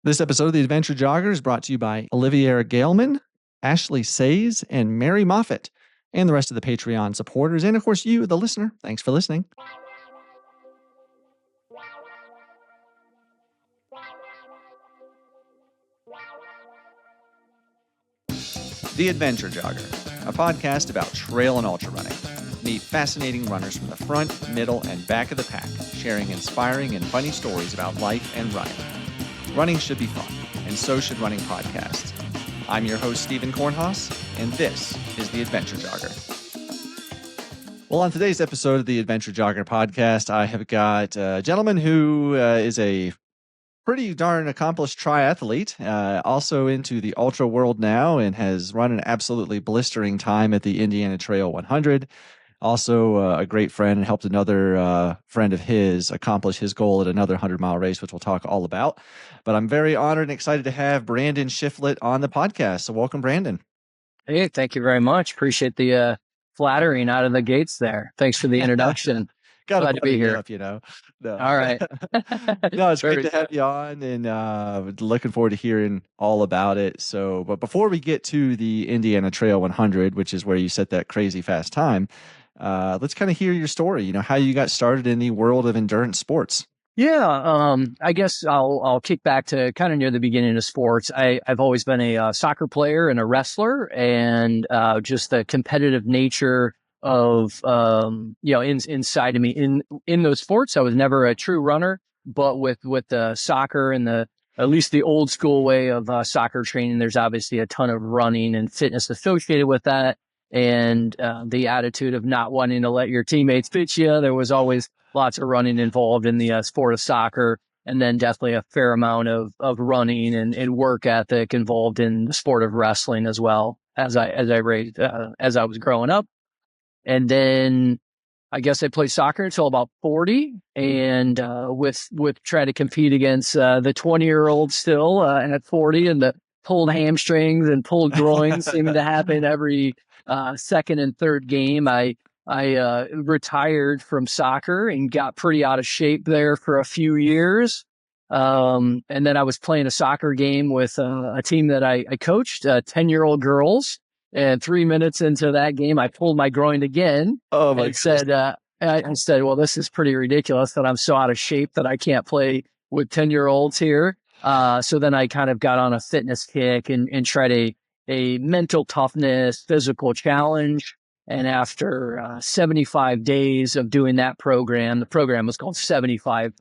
This episode of The Adventure Jogger is brought to you by Oliviera Galeman, Ashley Says, and Mary Moffat, and the rest of the Patreon supporters, and of course you, the listener. Thanks for listening. The Adventure Jogger, a podcast about trail and ultra running. Meet fascinating runners from the front, middle, and back of the pack, sharing inspiring and funny stories about life and running. Running should be fun, and so should running podcasts. I'm your host, Stephen Kornhaus, and this is The Adventure Jogger. Well, on today's episode of The Adventure Jogger podcast, I have got a gentleman who is a pretty darn accomplished triathlete, also into the ultra world now, and has run an absolutely blistering time at the Indiana Trail 100. Also a great friend, and helped another friend of his accomplish his goal at another 100-mile race, which we'll talk all about. But I'm very honored and excited to have Brandon Shiflett on the podcast. So welcome, Brandon. Hey, thank you very much. Appreciate the flattering out of the gates there. Thanks for the introduction. Glad to be here. Up, No. All right. No, it's great to have you on, and looking forward to hearing all about it. So, but before we get to the Indiana Trail 100, which is where you set that crazy fast time, let's kind of hear your story, how you got started in the world of endurance sports. Yeah, I guess I'll kick back to kind of near the beginning of sports. I've always been a soccer player and a wrestler, and just the competitive nature of inside of me in those sports. I was never a true runner, but with the soccer and at least the old school way of soccer training, there's obviously a ton of running and fitness associated with that. And the attitude of not wanting to let your teammates beat you. There was always lots of running involved in the sport of soccer, and then definitely a fair amount of running and work ethic involved in the sport of wrestling as well as I was growing up. And then I guess I played soccer until about 40, and with trying to compete against the 20-year-olds still at 40, and the pulled hamstrings and pulled groins seeming to happen every second and third game. I retired from soccer and got pretty out of shape there for a few years. And then I was playing a soccer game with a team that I coached, 10-year-old girls. And 3 minutes into that game, I pulled my groin again. Oh my God. I said, well, this is pretty ridiculous that I'm so out of shape that I can't play with 10-year-olds here. So then I kind of got on a fitness kick and tried a mental toughness, physical challenge. And after 75 days of doing that program, the program was called 75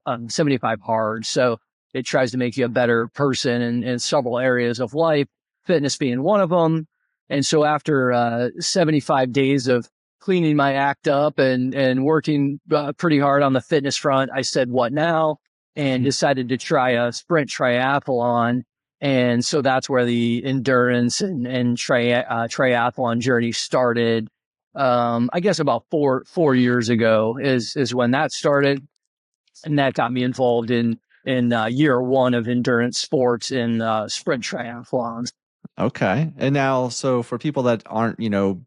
Hard. So it tries to make you a better person in several areas of life, fitness being one of them. And so after 75 days of cleaning my act up and working pretty hard on the fitness front, I said, what now? And decided to try a sprint triathlon. And so that's where the endurance and triathlon journey started. I guess about four years ago is when that started. And that got me involved in year one of endurance sports in sprint triathlons. Okay. And now, so for people that aren't,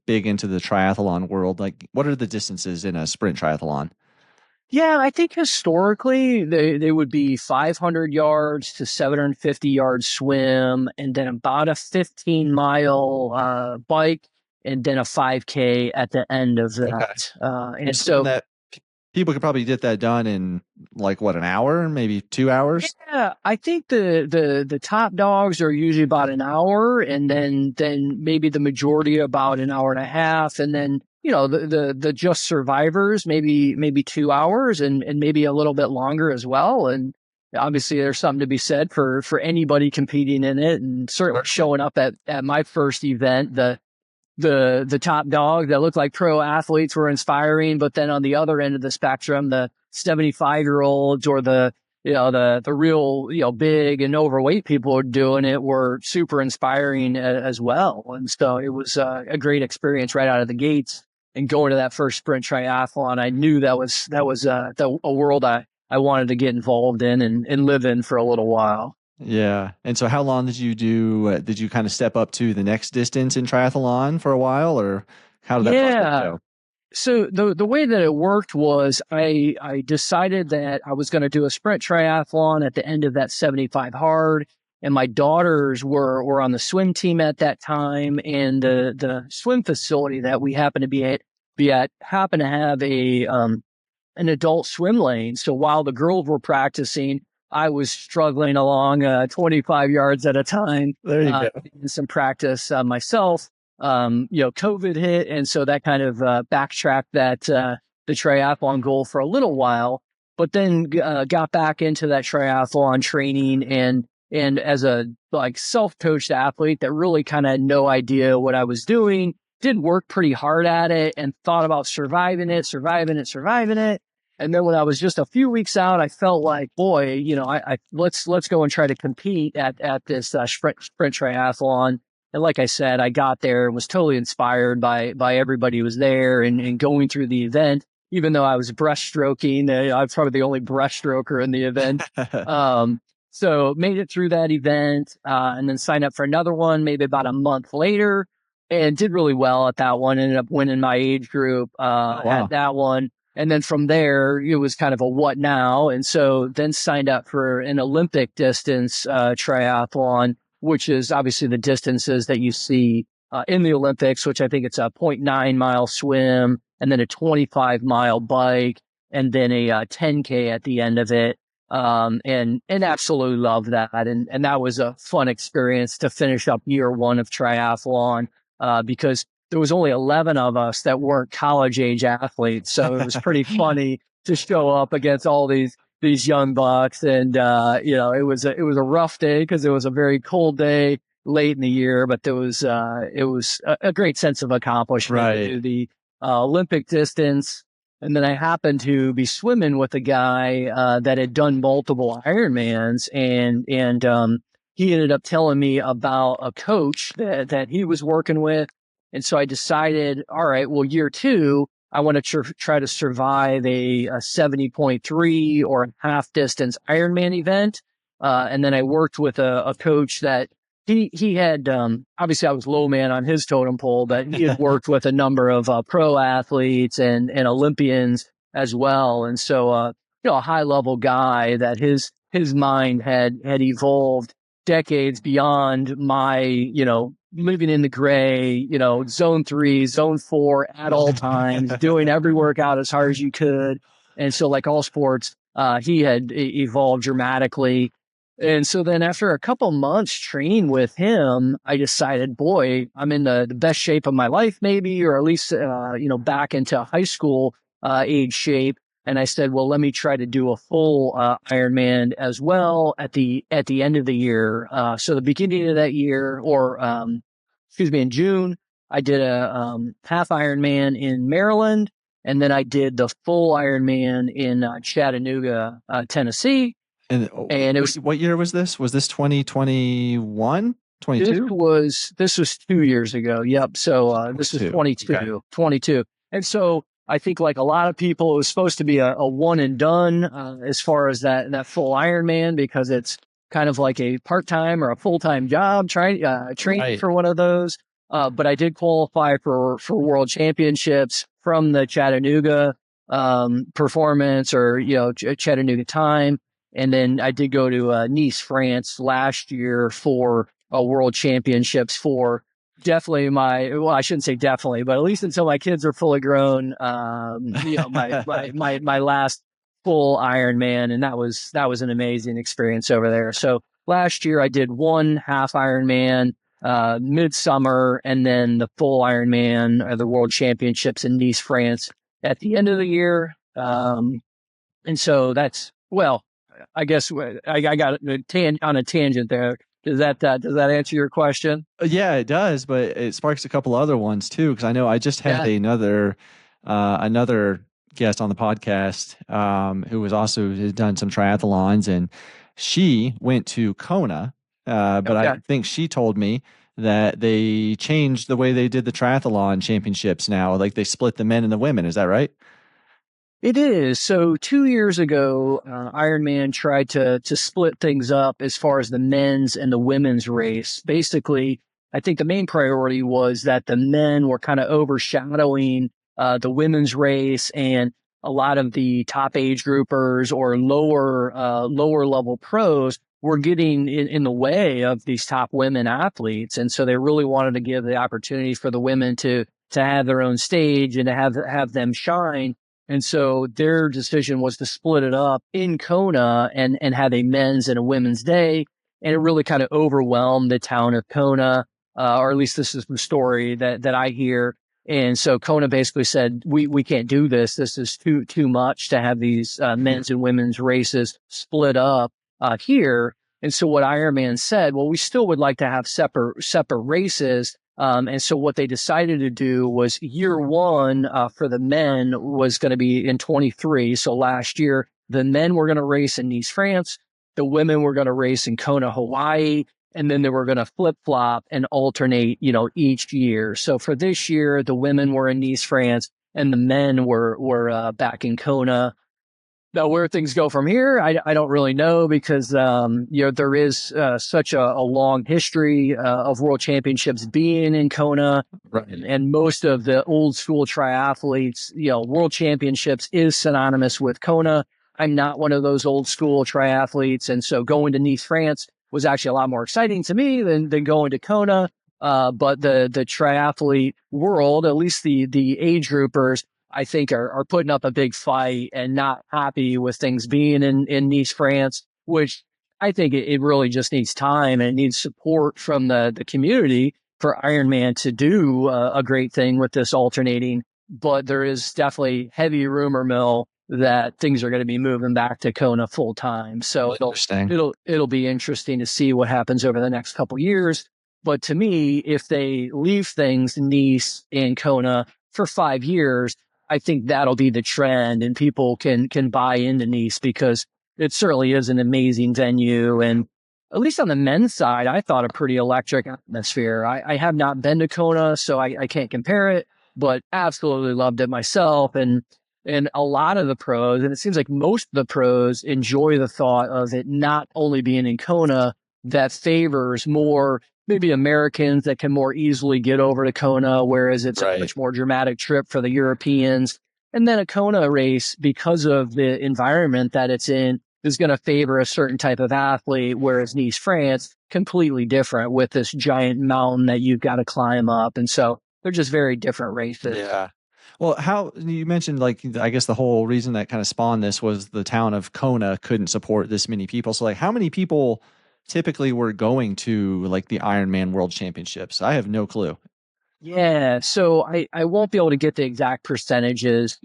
big into the triathlon world, like what are the distances in a sprint triathlon? Yeah, I think historically they would be 500 yards to 750 yards swim, and then about a 15-mile bike, and then a 5K at the end of that. Okay. And so that people could probably get that done in like an hour, maybe 2 hours? Yeah, I think the top dogs are usually about an hour, and then maybe the majority about an hour and a half, and then the just survivors maybe 2 hours and maybe a little bit longer as well. And obviously there's something to be said for anybody competing in it, and certainly showing up at my first event, the top dog that looked like pro athletes were inspiring, but then on the other end of the spectrum, the 75-year-olds or the real big and overweight people who are doing it were super inspiring as well. And so it was a great experience right out of the gates. And going to that first sprint triathlon, I knew that was a world I wanted to get involved in and live in for a little while. Yeah. And so how long did you do? Did you kind of step up to the next distance in triathlon for a while, or how did that process go? So the way that it worked was I decided that I was going to do a sprint triathlon at the end of that 75 hard. and my daughters were on the swim team at that time, and the swim facility that we happened to be at happened to have an adult swim lane. So while the girls were practicing, I was struggling along 25 yards at a time. There you go. In some practice myself. COVID hit, and so that kind of backtracked the triathlon goal for a little while. But then got back into that triathlon training, and as a self-coached athlete that really kind of had no idea what I was doing, did work pretty hard at it and thought about surviving it. And then when I was just a few weeks out, I felt like, boy, let's go and try to compete at this sprint triathlon. And like I said, I got there and was totally inspired by everybody who was there and going through the event. Even though I was breaststroking, I was probably the only breaststroker in the event. So made it through that event, and then signed up for another one maybe about a month later, and did really well at that one. Ended up winning my age group at that one. And then from there, it was kind of a what now? And so then signed up for an Olympic distance triathlon, which is obviously the distances that you see in the Olympics, which I think it's a 0.9 mile swim, and then a 25-mile bike, and then a 10K at the end of it. And absolutely love that. And that was a fun experience to finish up year one of triathlon, because there was only 11 of us that weren't college age athletes. So it was pretty funny to show up against all these young bucks. And, it was a rough day because it was a very cold day late in the year, but it was a great sense of accomplishment to do the Olympic distance. And then I happened to be swimming with a guy that had done multiple Ironmans, and he ended up telling me about a coach that he was working with. And so I decided, all right, well, year two, I want to try to survive a 70.3 or a half distance Ironman event. And then I worked with a coach that he had, obviously I was low man on his totem pole, but he had worked with a number of pro athletes and Olympians as well. And so, a high level guy that his mind had evolved decades beyond my, living in the gray, zone 3, zone 4 at all times, doing every workout as hard as you could. And so like all sports, he had evolved dramatically. And so then after a couple months training with him, I decided, boy, I'm in the best shape of my life, maybe, or at least, back into high school age shape. And I said, well, let me try to do a full Ironman as well at the end of the year. So the beginning of that year, or in June, I did a half Ironman in Maryland, and then I did the full Ironman in Chattanooga, Tennessee. And it was, what year was this? Was this 2021, 22? This was 2 years ago. Yep. So this is 22, okay. 22. And so I think like a lot of people, it was supposed to be a one and done as far as that full Ironman, because it's kind of like a part-time or a full-time job training for one of those. But I did qualify for World Championships from the Chattanooga performance, or, Chattanooga time. And then I did go to Nice, France last year for World Championships for definitely I shouldn't say definitely, but at least until my kids are fully grown, my last full Ironman. And that was an amazing experience over there. So last year I did one half Ironman, midsummer, and then the full Ironman, the World Championships in Nice, France at the end of the year. And so I guess I got on a tangent there. Does that answer your question? Yeah, it does, but it sparks a couple other ones too. Because I know I just had another guest on the podcast who was also has done some triathlons, and she went to Kona, but I think she told me that they changed the way they did the triathlon championships now. Like they split the men and the women. Is that right? It is. So 2 years ago, Ironman tried to split things up as far as the men's and the women's race. Basically, I think the main priority was that the men were kind of overshadowing the women's race, and a lot of the top age groupers or lower level pros were getting in the way of these top women athletes. And so they really wanted to give the opportunity for the women to have their own stage and to have them shine. And so their decision was to split it up in Kona and have a men's and a women's day. And it really kind of overwhelmed the town of Kona, or at least this is the story that I hear. And so Kona basically said, we can't do this. This is too much to have these men's and women's races split up here. And so what Ironman said, well, we still would like to have separate races. And so what they decided to do was year one for the men was going to be in 23. So last year, the men were going to race in Nice, France. The women were going to race in Kona, Hawaii. And then they were going to flip flop and alternate, each year. So for this year, the women were in Nice, France, and the men were back in Kona. Now, where things go from here, I don't really know because, there is such a long history of world championships being in Kona. Right. And most of the old school triathletes, world championships is synonymous with Kona. I'm not one of those old school triathletes. And so going to Nice, France was actually a lot more exciting to me than going to Kona. But the triathlete world, at least the age groupers, I think are putting up a big fight and not happy with things being in Nice, France, which I think it really just needs time and it needs support from the community for Ironman to do a great thing with this alternating. But there is definitely heavy rumor mill that things are going to be moving back to Kona full time. So it'll be interesting to see what happens over the next couple years. But to me, if they leave things Nice and Kona for 5 years, I think that'll be the trend and people can buy into Nice because it certainly is an amazing venue. And at least on the men's side, I thought a pretty electric atmosphere. I have not been to Kona, so I can't compare it, but absolutely loved it myself. And a lot of the pros, and it seems like most of the pros enjoy the thought of it not only being in Kona, that favors more maybe Americans that can more easily get over to Kona, whereas it's a much more dramatic trip for the Europeans. And then a Kona race, because of the environment that it's in, is going to favor a certain type of athlete, whereas Nice, France, completely different with this giant mountain that you've got to climb up. And so they're just very different races. Yeah. Well, how you mentioned, I guess the whole reason that kind of spawned this was the town of Kona couldn't support this many people. So how many people typically were going to the Ironman World Championships? I have no clue. Yeah, so I won't be able to get the exact percentages,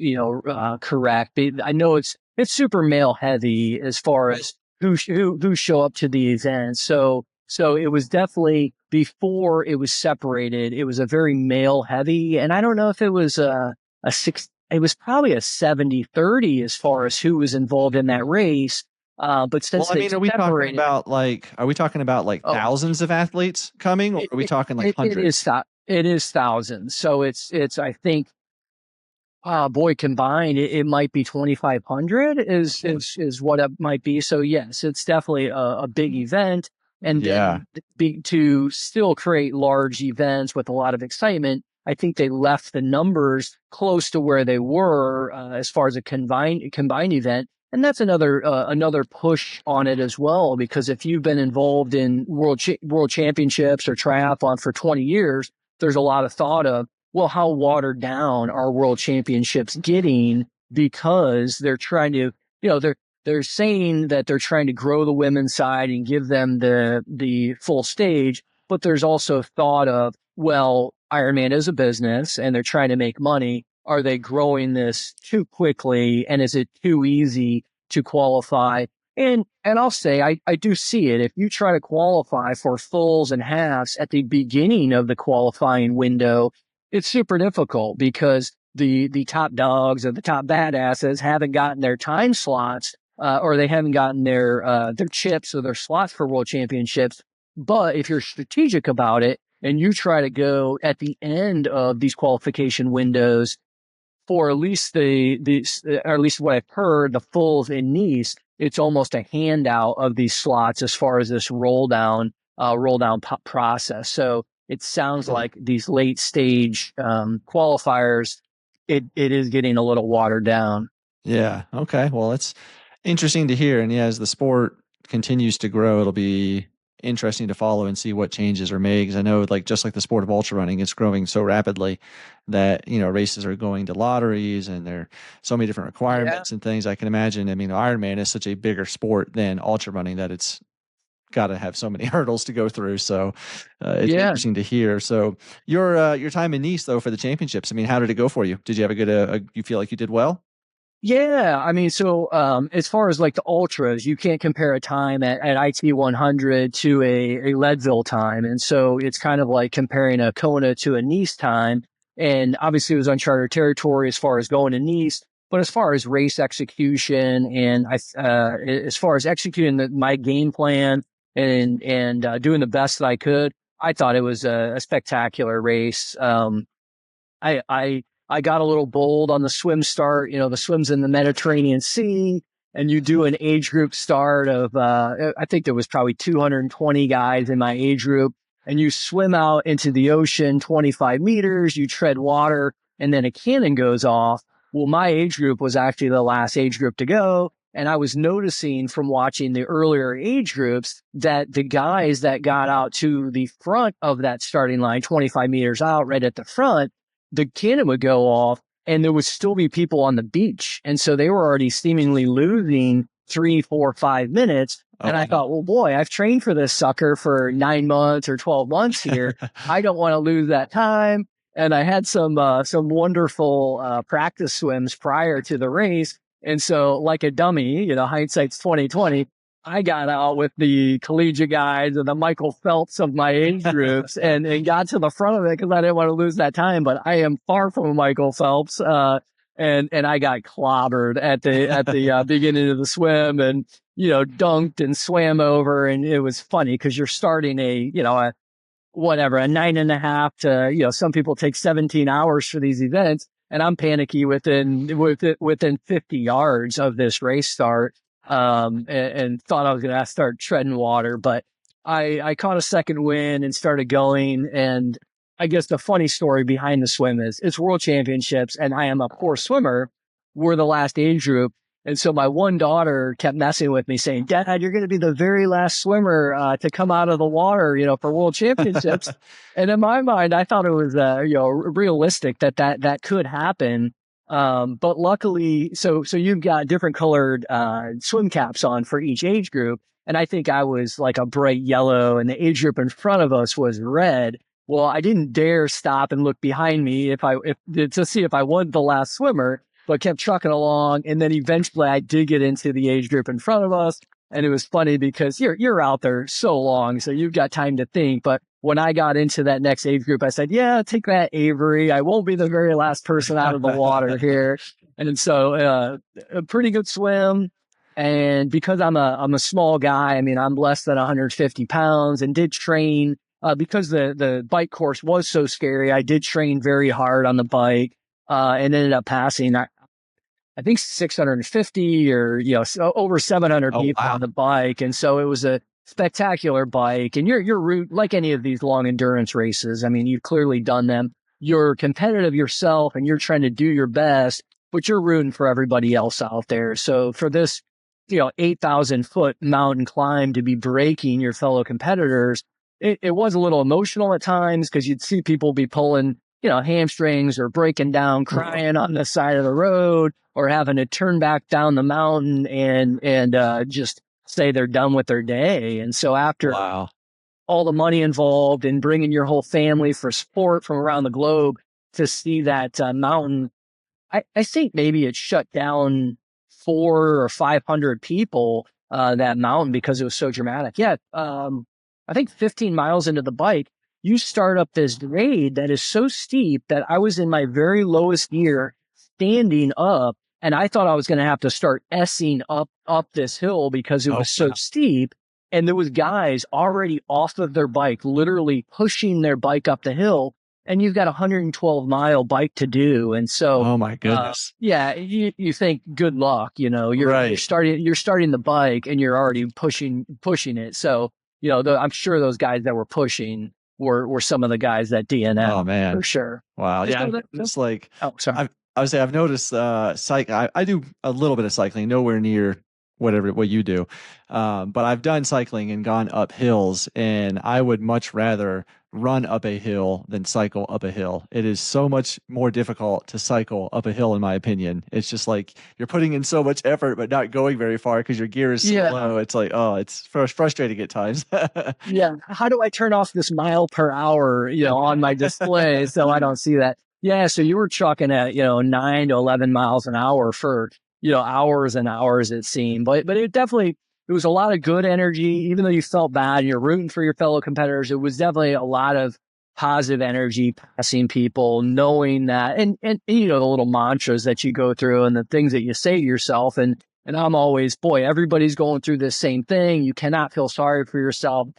correct. But I know it's super male heavy as far as who show up to the event. So it was definitely before it was separated. It was a very male heavy, and I don't know if it was a six. It was probably a 70-30 as far as who was involved in that race. But since are we talking about thousands of athletes coming, or are we talking hundreds? It is thousands. So it's I think, combined, it might be 2,500 is what it might be. So yes, it's definitely a big event. And to still create large events with a lot of excitement, I think they left the numbers close to where they were as far as a combined event. And that's another push on it as well, because if you've been involved in world championships or triathlon for 20 years, there's a lot of thought of, well, how watered down are world championships getting, because they're trying to, they're saying that they're trying to grow the women's side and give them the full stage. But there's also thought of, well, Ironman is a business and they're trying to make money. Are they growing this too quickly? And is it too easy to qualify? And I'll say, I do see it. If you try to qualify for fulls and halves at the beginning of the qualifying window, it's super difficult because the top dogs or the top badasses haven't gotten their time slots, or they haven't gotten their chips or their slots for world championships. But if you're strategic about it and you try to go at the end of these qualification windows for at least or at least what I've heard, the fulls in Nice, it's almost a handout of these slots as far as this roll down process. So it sounds like these late stage qualifiers, it is getting a little watered down. Yeah. Okay. Well, it's interesting to hear. And as the sport continues to grow, it'll be interesting to follow and see what changes are made. Because I know, like, just like the sport of ultra running, it's growing so rapidly that, you know, races are going to lotteries and there are so many different Yeah. requirements and things. I can imagine. I mean, Ironman is such a bigger sport than ultra running that it's got to have so many hurdles to go through. So it's Yeah. interesting to hear. So your time in Nice, though, for the championships, I mean, how did it go for you? Did you have a good, you feel like you did well? Yeah, I mean, so as far as like the ultras, you can't compare a time at IT 100 to a Leadville time, and so it's kind of like comparing a Kona to a Nice time. And obviously, it was uncharted territory as far as going to Nice, but as far as race execution and as far as executing my game plan and doing the best that I could, I thought it was a spectacular race. I I I got a little bold on the swim start. You know, the swim's in the Mediterranean Sea, and you do an age group start of I think there was probably 220 guys in my age group, and you swim out into the ocean 25 meters, you tread water, and then a cannon goes off. Well, my age group was actually the last age group to go. And I was noticing from watching the earlier age groups that the guys that got out to the front of that starting line, 25 meters out, right at the front, the cannon would go off and there would still be people on the beach. And so they were already seemingly losing 3, 4, 5 minutes. Oh, And I wow. thought, well, boy, I've trained for this sucker for 9 months or 12 months here. I don't want to lose that time. And I had some wonderful practice swims prior to the race. And so, like a dummy, you know, hindsight's 2020. I got out with the collegiate guys and the Michael Phelps of my age groups and got to the front of it because I didn't want to lose that time. But I am far from a Michael Phelps. And I got clobbered at the beginning of the swim and, you know, dunked and swam over. And it was funny because you're starting a 9.5 to, you know, some people take 17 hours for these events. And I'm panicky within 50 yards of this race start. And thought I was going to start treading water, but I caught a second wind and started going. And I guess the funny story behind the swim is it's world championships and I am a poor swimmer. We're the last age group. And so my one daughter kept messing with me saying, Dad, you're going to be the very last swimmer to come out of the water, you know, for world championships. And in my mind, I thought it was, realistic that could happen. But luckily, so you've got different colored swim caps on for each age group. And I think I was like a bright yellow and the age group in front of us was red. Well, I didn't dare stop and look behind me to see if I was the last swimmer, but kept trucking along. And then eventually I did get into the age group in front of us. And it was funny because you're out there so long, so you've got time to think. But when I got into that next age group, I said, yeah, take that, Avery. I won't be the very last person out of the water here. And so a pretty good swim. And because I'm a small guy, I mean, I'm less than 150 pounds and did train because the bike course was so scary. I did train very hard on the bike and ended up passing. I think 650 or, you know, so over 700 Oh, people wow. on the bike. And so it was a spectacular bike. And your route, like any of these long endurance races, I mean, you've clearly done them. You're competitive yourself and you're trying to do your best, but you're rooting for everybody else out there. So for this, you know, 8,000-foot mountain climb to be breaking your fellow competitors, it was a little emotional at times because you'd see people be pulling, you know, hamstrings or breaking down, crying on the side of the road or having to turn back down the mountain and just say they're done with their day. And so after Wow. all the money involved in bringing your whole family for support from around the globe to see that mountain, I think maybe it shut down 400 or 500 people, that mountain because it was so dramatic. Yeah. I think 15 miles into the bike, you start up this grade that is so steep that I was in my very lowest gear standing up and I thought I was going to have to start S-ing up this hill because it Oh, was so wow. steep. And there was guys already off of their bike, literally pushing their bike up the hill. And you've got a 112-mile bike to do. And so, Oh, my goodness. yeah, you think good luck, you know, you're Right. starting the bike and you're already pushing it. So, you know, I'm sure those guys that were pushing were some of the guys that DNF Oh, man. for sure. Wow. Just Yeah. know that- It's like, Oh, sorry. I would say I've noticed, I do a little bit of cycling, nowhere near what you do. But I've done cycling and gone up hills, and I would much rather run up a hill than cycle up a hill. It is so much more difficult to cycle up a hill, in my opinion. It's just like you're putting in so much effort, but not going very far because your gear is so Yeah. low. It's like, oh, it's frustrating at times. Yeah. How do I turn off this mile per hour, on my display so I don't see that? Yeah. So you were chalking at, 9 to 11 miles an hour for, hours and hours, it seemed. But it was a lot of good energy, even though you felt bad and you're rooting for your fellow competitors. It was definitely a lot of positive energy passing people, knowing that, and the little mantras that you go through and the things that you say to yourself. And I'm always, boy, everybody's going through this same thing. You cannot feel sorry for yourself.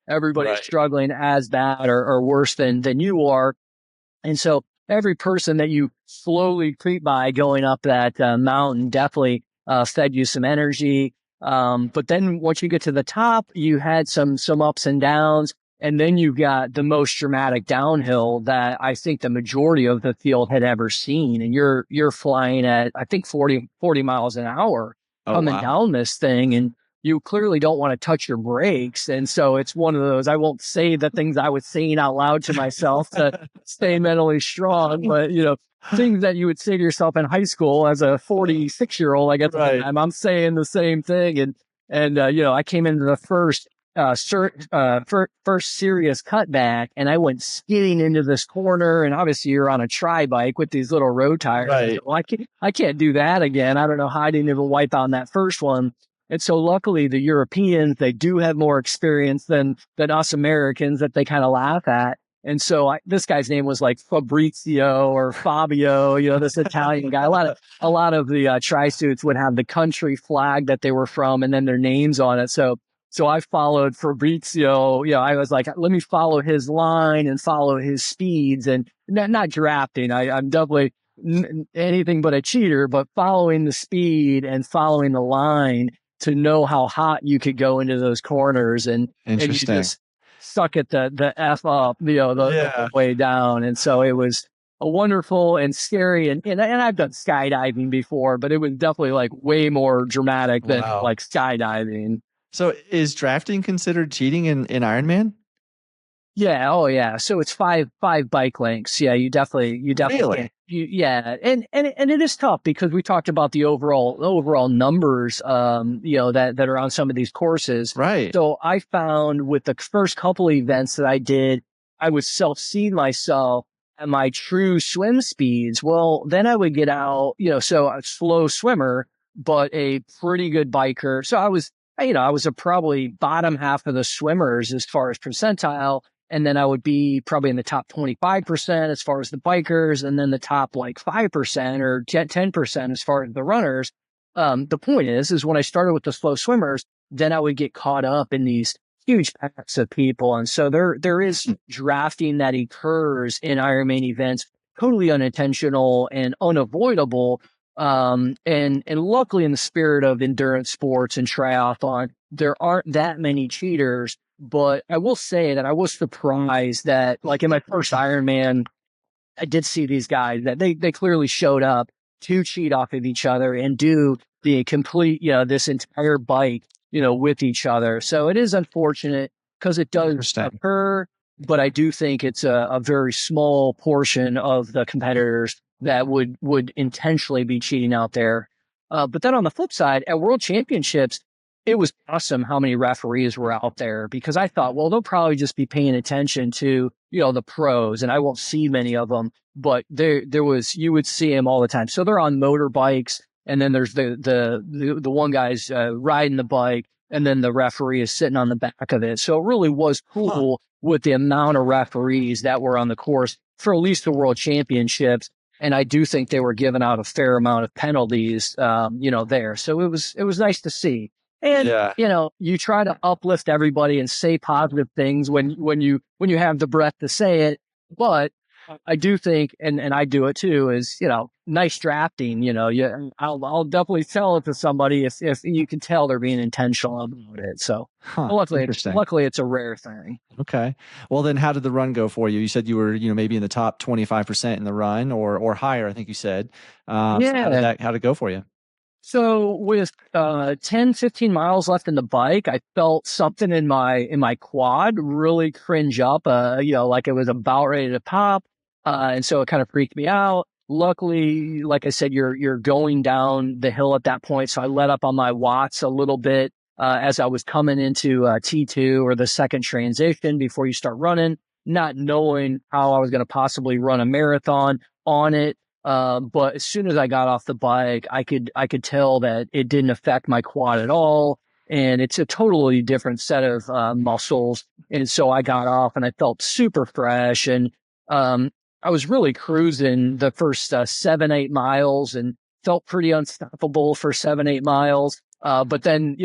Everybody's Right. struggling as bad or worse than you are. And so every person that you slowly creep by going up that mountain definitely fed you some energy. But then once you get to the top, you had some ups and downs. And then you got the most dramatic downhill that I think the majority of the field had ever seen. And you're flying at, I think, 40 miles an hour Oh, coming wow. down this thing. And you clearly don't want to touch your brakes. And so it's one of those, I won't say the things I was saying out loud to myself to stay mentally strong, but things that you would say to yourself in high school as a 46-year-old, I guess at the Right. time, I'm saying the same thing. And I came into the first serious cutback, and I went skidding into this corner. And obviously, you're on a tri bike with these little road tires. Right. So, well, I can't do that again. I don't know how I didn't even wipe on that first one. And so luckily the Europeans, they do have more experience than us Americans that they kind of laugh at. And so this guy's name was like Fabrizio or Fabio, this Italian guy. A lot of the tri-suits would have the country flag that they were from and then their names on it. So I followed Fabrizio. I was like, let me follow his line and follow his speeds, and not drafting. I'm definitely anything but a cheater, but following the speed and following the line to know how hot you could go into those corners, and you Interesting. just suck at the F up, the whole way down. And so it was a wonderful and scary, and I've done skydiving before, but it was definitely like way more dramatic than Wow. like skydiving. So is drafting considered cheating in Yeah. Ironman? Oh yeah. So it's five bike lengths. Yeah. You definitely Really? can. Yeah. And it is tough because we talked about the overall numbers, that are on some of these courses. Right. So I found with the first couple of events that I did, I would self-seed myself at my true swim speeds. Well, then I would get out, so a slow swimmer, but a pretty good biker. So I was a probably bottom half of the swimmers as far as percentile. And then I would be probably in the top 25% as far as the bikers, and then the top like 5% or 10% as far as the runners. The point is when I started with the slow swimmers, then I would get caught up in these huge packs of people. And so there is drafting that occurs in Ironman events, totally unintentional and unavoidable. And luckily in the spirit of endurance sports and triathlon, there aren't that many cheaters. But I will say that I was surprised that, like in my first Ironman, I did see these guys that they clearly showed up to cheat off of each other and do the complete, this entire bike, with each other. So it is unfortunate because it does occur, but I do think it's a very small portion of the competitors that would intentionally be cheating out there. But then on the flip side, at World Championships, it was awesome how many referees were out there, because I thought, well, they'll probably just be paying attention to, the pros, and I won't see many of them, but you would see them all the time. So they're on motorbikes, and then there's the one guy's riding the bike, and then the referee is sitting on the back of it. So it really was cool with the amount of referees that were on the course for at least the World Championships. And I do think they were giving out a fair amount of penalties, there. So it was nice to see. And, you try to uplift everybody and say positive things when you have the breath to say it. But I do think, and I do it too, is, nice drafting, I'll definitely tell it to somebody if you can tell they're being intentional about it. So luckily it's a rare thing. Okay. Well, then how did the run go for you? You said you were, maybe in the top 25% in the run or higher, I think you said. Yeah. How'd it go for you? So with 10, 15 miles left in the bike, I felt something in my quad really cringe up, like it was about ready to pop. And so it kind of freaked me out. Luckily, like I said, you're going down the hill at that point. So I let up on my watts a little bit as I was coming into T2 or the second transition before you start running, not knowing how I was going to possibly run a marathon on it. But as soon as I got off the bike, I could tell that it didn't affect my quad at all. And it's a totally different set of muscles. And so I got off and I felt super fresh. And I was really cruising the first 7, 8 miles and felt pretty unstoppable for 7, 8 miles. But then,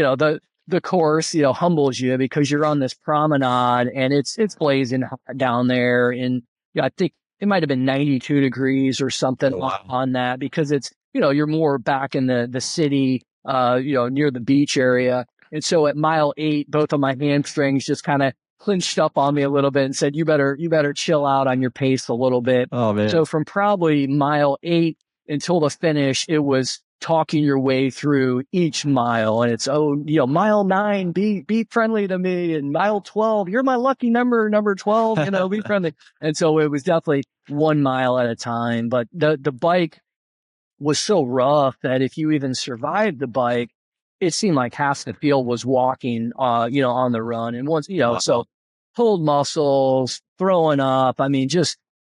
the course, humbles you because you're on this promenade and it's blazing hot down there. And I think it might have been 92 degrees or something. Oh, wow. on that because it's, you're more back in the city, near the beach area. And so at mile 8, both of my hamstrings just kind of clinched up on me a little bit and said, you better chill out on your pace a little bit. Oh, man. So from probably mile 8 until the finish, it was talking your way through each mile. And it's, mile 9, be friendly to me. And mile 12, you're my lucky number 12, be friendly. And so it was definitely 1 mile at a time. But the bike was so rough that if you even survived the bike, it seemed like half the field was walking, on the run. And once, Wow. so pulled muscles, throwing up. I mean,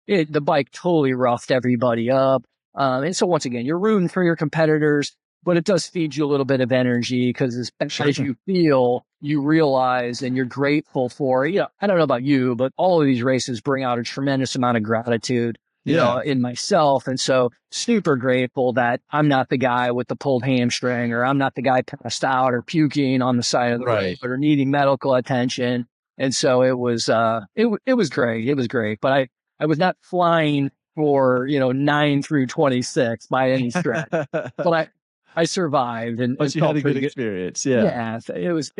the bike totally roughed everybody up. And so once again, you're rooting for your competitors, but it does feed you a little bit of energy because as you feel, you realize and you're grateful for, I don't know about you, but all of these races bring out a tremendous amount of gratitude, in myself. And so super grateful that I'm not the guy with the pulled hamstring, or I'm not the guy passed out or puking on the side of the road or needing medical attention. And so it was, it was great. It was great, but I was not flying for, 9 through 26 by any stretch, but I survived and But you had a good experience. Yeah. It was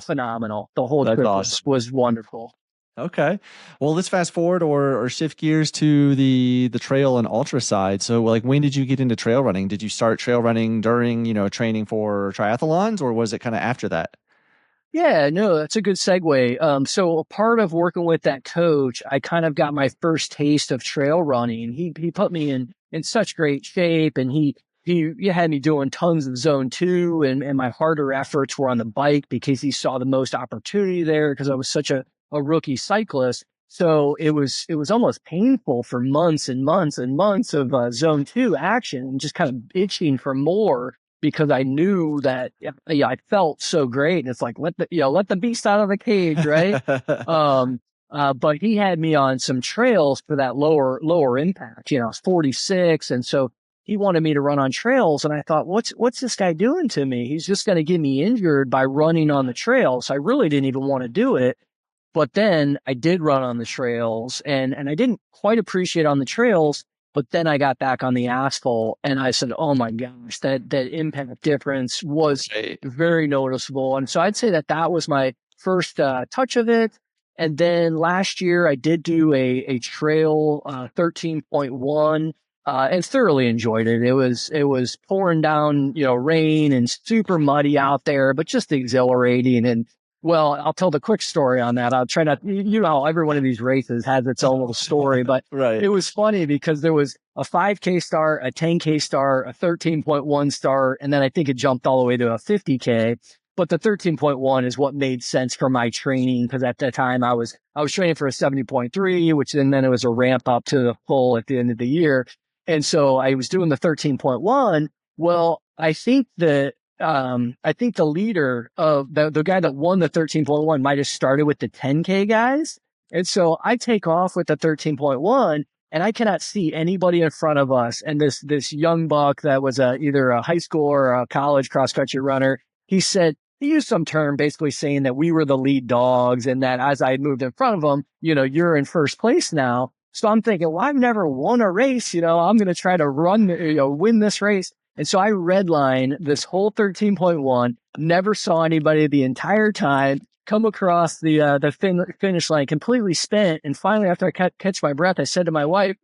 phenomenal. The whole trip awesome. was wonderful. Okay. Well, let's fast forward or shift gears to the trail and ultra side. So like, when did you get into trail running? Did you start trail running during, training for triathlons, or was it kind of after that? Yeah, no, that's a good segue. So a part of working with that coach, I kind of got my first taste of trail running. He put me in such great shape, and he had me doing tons of zone 2, and my harder efforts were on the bike because he saw the most opportunity there because I was such a rookie cyclist. So it was almost painful for months and months and months of zone 2 action, and just kind of itching for more because I knew that I felt so great. And it's like, let the beast out of the cage, right? But he had me on some trails for that lower impact. I was 46. And so he wanted me to run on trails. And I thought, what's this guy doing to me? He's just going to get me injured by running on the trails. So I really didn't even want to do it. But then I did run on the trails, and I didn't quite appreciate on the trails. But then I got back on the asphalt and I said, oh my gosh, that impact difference was very noticeable. And so I'd say that was my first touch of it. And then last year I did do a trail 13.1 and thoroughly enjoyed it. It was pouring down, rain and super muddy out there, but just exhilarating. And well, I'll tell the quick story on that. I'll try not, every one of these races has its own little story, but It was funny because there was a 5K start, a 10K start, a 13.1 start, and then I think it jumped all the way to a 50K. But the 13.1 is what made sense for my training because at that time I was training for a 70.3, which then it was a ramp up to the full at the end of the year. And so I was doing the 13.1. Well, I think the leader of the guy that won the 13.1 might have started with the 10K guys. And so I take off with the 13.1 and I cannot see anybody in front of us. And this young buck that was either a high school or a college cross country runner, he used some term basically saying that we were the lead dogs and that as I moved in front of him, you're in first place now. So I'm thinking, well, I've never won a race. I'm going to try to win this race. And so I redlined this whole 13.1, never saw anybody the entire time, come across the finish line completely spent. And finally, after I catch my breath, I said to my wife,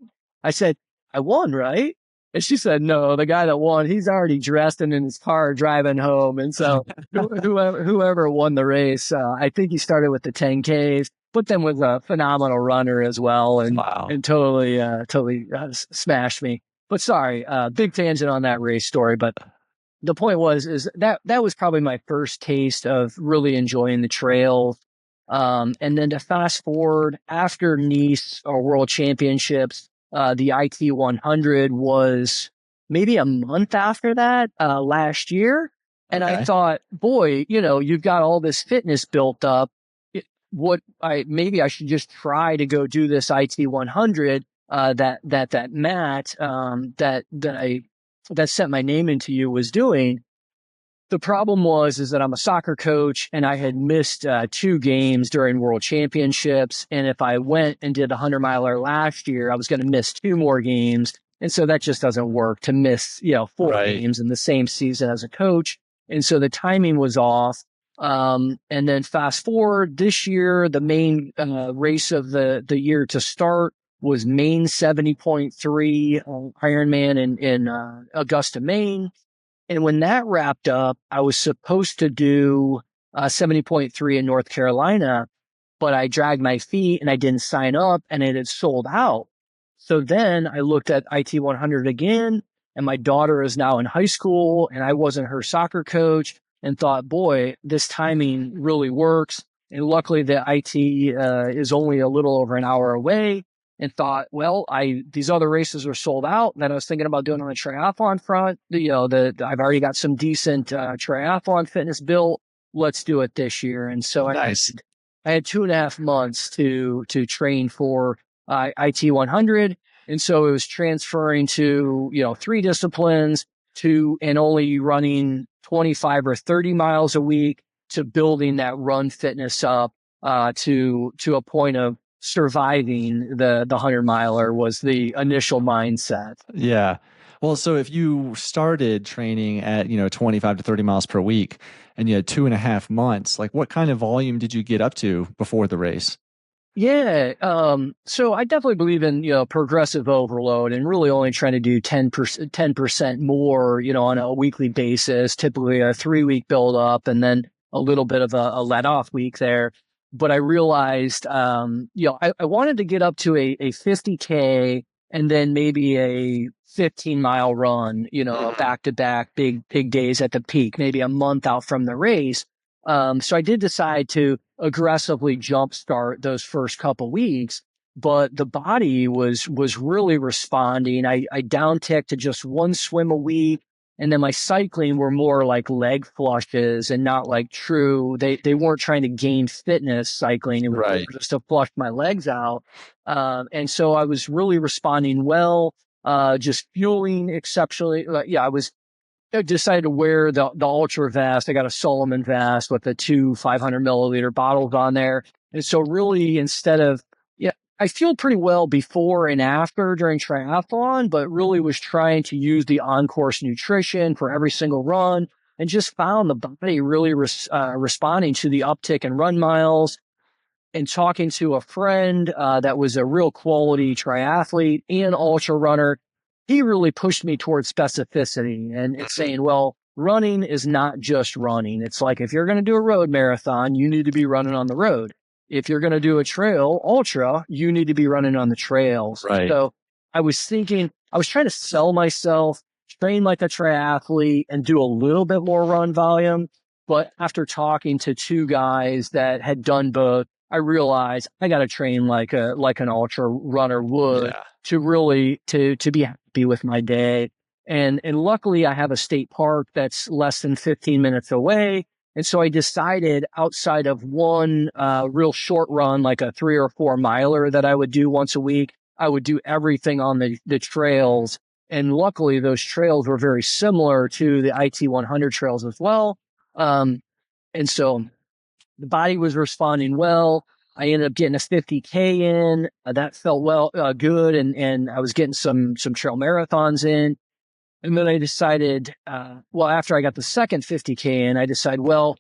I said, I won, right? And she said, no, the guy that won, he's already dressed and in his car driving home. And so whoever won the race, I think he started with the 10Ks, but then was a phenomenal runner as well, Wow. and totally smashed me. But sorry, big tangent on that race story. But the point was, is that was probably my first taste of really enjoying the trail. And then to fast forward after Nice or World Championships, the IT 100 was maybe a month after that, last year. And I Okay. thought, boy, you've got all this fitness built up. Maybe I should just try to go do this IT 100, that Matt, that sent my name into you was doing. The problem is that I'm a soccer coach and I had missed 2 games during World Championships. And if I went and did a 100-miler last year, I was going to miss 2 more games. And so that just doesn't work to miss, 4 games in the same season as a coach. And so the timing was off. And then fast forward this year, the main race of the year to start was Maine 70.3 Ironman in Augusta, Maine. And when that wrapped up, I was supposed to do 70.3 in North Carolina, but I dragged my feet and I didn't sign up and it had sold out. So then I looked at IT 100 again, and my daughter is now in high school and I wasn't her soccer coach, and thought, boy, this timing really works. And luckily the IT is only a little over an hour away, and thought, well, these other races are sold out. And then I was thinking about doing on the triathlon front. I've already got some decent triathlon fitness built. Let's do it this year. And so Nice. I had 2.5 months to train for IT 100. And so it was transferring to, 3 disciplines, and only running 25 or 30 miles a week, to building that run fitness up to a point of surviving the 100-miler was the initial mindset. Yeah. Well, so if you started training at, 25 to 30 miles per week and you had 2.5 months, like what kind of volume did you get up to before the race? Yeah. So I definitely believe in, progressive overload, and really only trying to do 10% more, on a weekly basis, typically a 3-week build up and then a little bit of a let off week there. But I realized, I wanted to get up to a 50K and then maybe a 15-mile run, back to back big days at the peak, maybe a month out from the race. So I did decide to aggressively jumpstart those first couple weeks, but the body was really responding. I downticked to just 1 swim a week, and then my cycling were more like leg flushes and not like true. They weren't trying to gain fitness cycling. It was Right. just to flush my legs out. And so I was really responding well, just fueling exceptionally. I decided to wear the ultra vest. I got a Solomon vest with the 2 500 milliliter bottles on there. And so really, I feel pretty well before and after during triathlon, but really was trying to use the on-course nutrition for every single run, and just found the body really responding to the uptick in run miles. And talking to a friend that was a real quality triathlete and ultra runner, he really pushed me towards specificity and saying, well, running is not just running. It's like, if you're going to do a road marathon, you need to be running on the road. If you're going to do a trail ultra, you need to be running on the trails. Right. So I was trying to sell myself, train like a triathlete, and do a little bit more run volume. But after talking to 2 guys that had done both, I realized I got to train like an ultra runner would, to really to be happy with my day. And luckily I have a state park that's less than 15 minutes away. And so I decided, outside of one real short run, like a 3 or 4 miler that I would do once a week, I would do everything on the trails. And luckily those trails were very similar to the IT 100 trails as well. And so the body was responding well. I ended up getting a 50K in. That felt good. And I was getting some trail marathons in. And then I decided, after I got the second 50K in, I decided, well,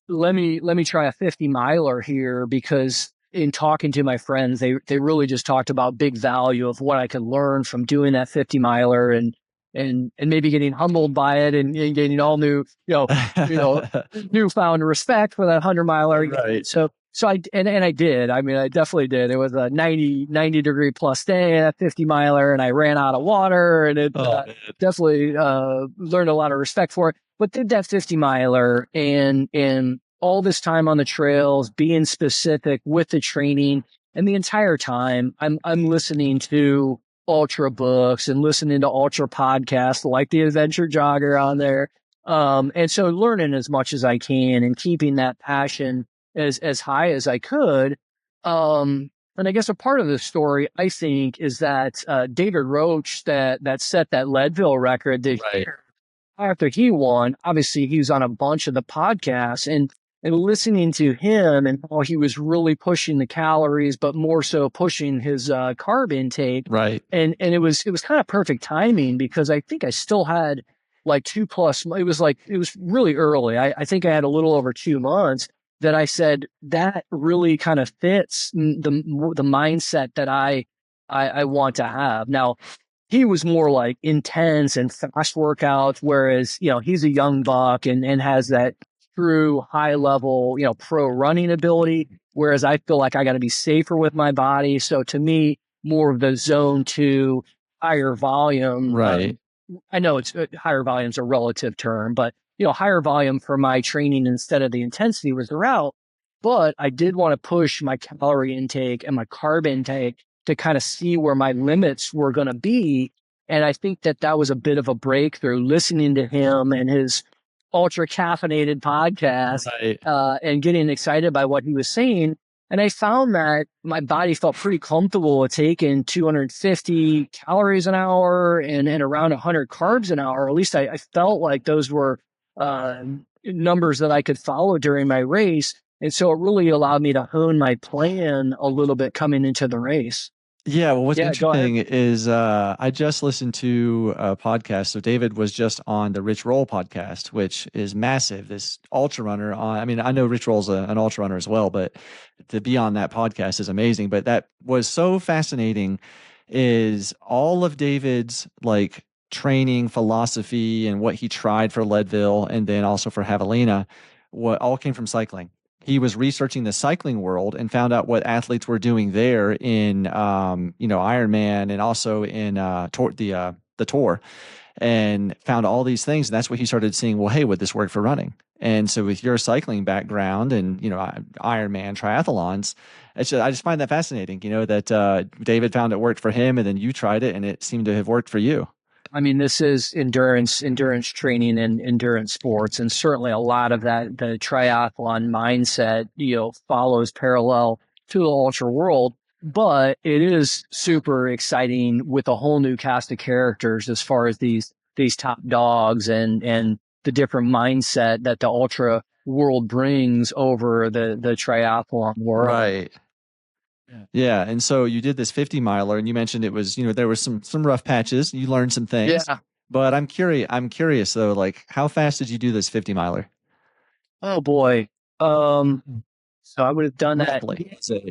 let me try a 50-miler here, because in talking to my friends, they really just talked about big value of what I could learn from doing that 50-miler. And and maybe getting humbled by it and gaining all new, newfound respect for that 100-miler. Right. So I did. I mean, I definitely did. It was a 90 degree plus day at 50-miler, and I ran out of water, and it definitely learned a lot of respect for it. But did that 50-miler, and all this time on the trails, being specific with the training, and the entire time I'm listening to ultra books and listening to ultra podcasts like the Adventure Jogger on there. And so learning as much as I can and keeping that passion as high as I could. And I guess a part of the story, I think, is that David Roach that set that Leadville record this year, after he won, obviously he was on a bunch of the podcasts, and listening to him and how he was really pushing the calories, but more so pushing his carb intake. Right. And it was kind of perfect timing, because I think I still had like 2+. It was really early. I think I had a little over 2 months that I said that really kind of fits the mindset that I want to have. Now, he was more like intense and fast workouts, whereas, he's a young buck and has that true high level, pro running ability. Whereas I feel like I got to be safer with my body. So to me, more of the zone 2, higher volume. Right. I know it's higher volume's a relative term, but higher volume for my training instead of the intensity was the route. But I did want to push my calorie intake and my carb intake to kind of see where my limits were going to be. And I think that was a bit of a breakthrough, listening to him and his ultra caffeinated podcast, and getting excited by what he was saying. And I found that my body felt pretty comfortable with taking 250 calories an hour and around 100 carbs an hour. At least I felt like those were numbers that I could follow during my race. And so it really allowed me to hone my plan a little bit coming into the race. Yeah, well, what's interesting is I just listened to a podcast. So David was just on the Rich Roll podcast, which is massive. This ultra runner. I mean, I know Rich Roll's an ultra runner as well, but to be on that podcast is amazing. But that was so fascinating, is all of David's like training philosophy and what he tried for Leadville and then also for Javelina, what all came from cycling. He was researching the cycling world and found out what athletes were doing there in, Ironman and also in the Tour, and found all these things. And that's what he started seeing. Well, hey, would this work for running? And so with your cycling background and, Ironman triathlons, I just find that fascinating, that David found it worked for him and then you tried it and it seemed to have worked for you. I mean, this is endurance training and endurance sports. And certainly a lot of that, the triathlon mindset, follows parallel to the ultra world. But it is super exciting with a whole new cast of characters as far as these top dogs and the different mindset that the ultra world brings over the triathlon world. Right. Yeah. And so you did this 50-miler and you mentioned it was, there was some rough patches. You learned some things. Yeah. But I'm curious though, like how fast did you do this 50-miler? Oh boy. So I would have done that.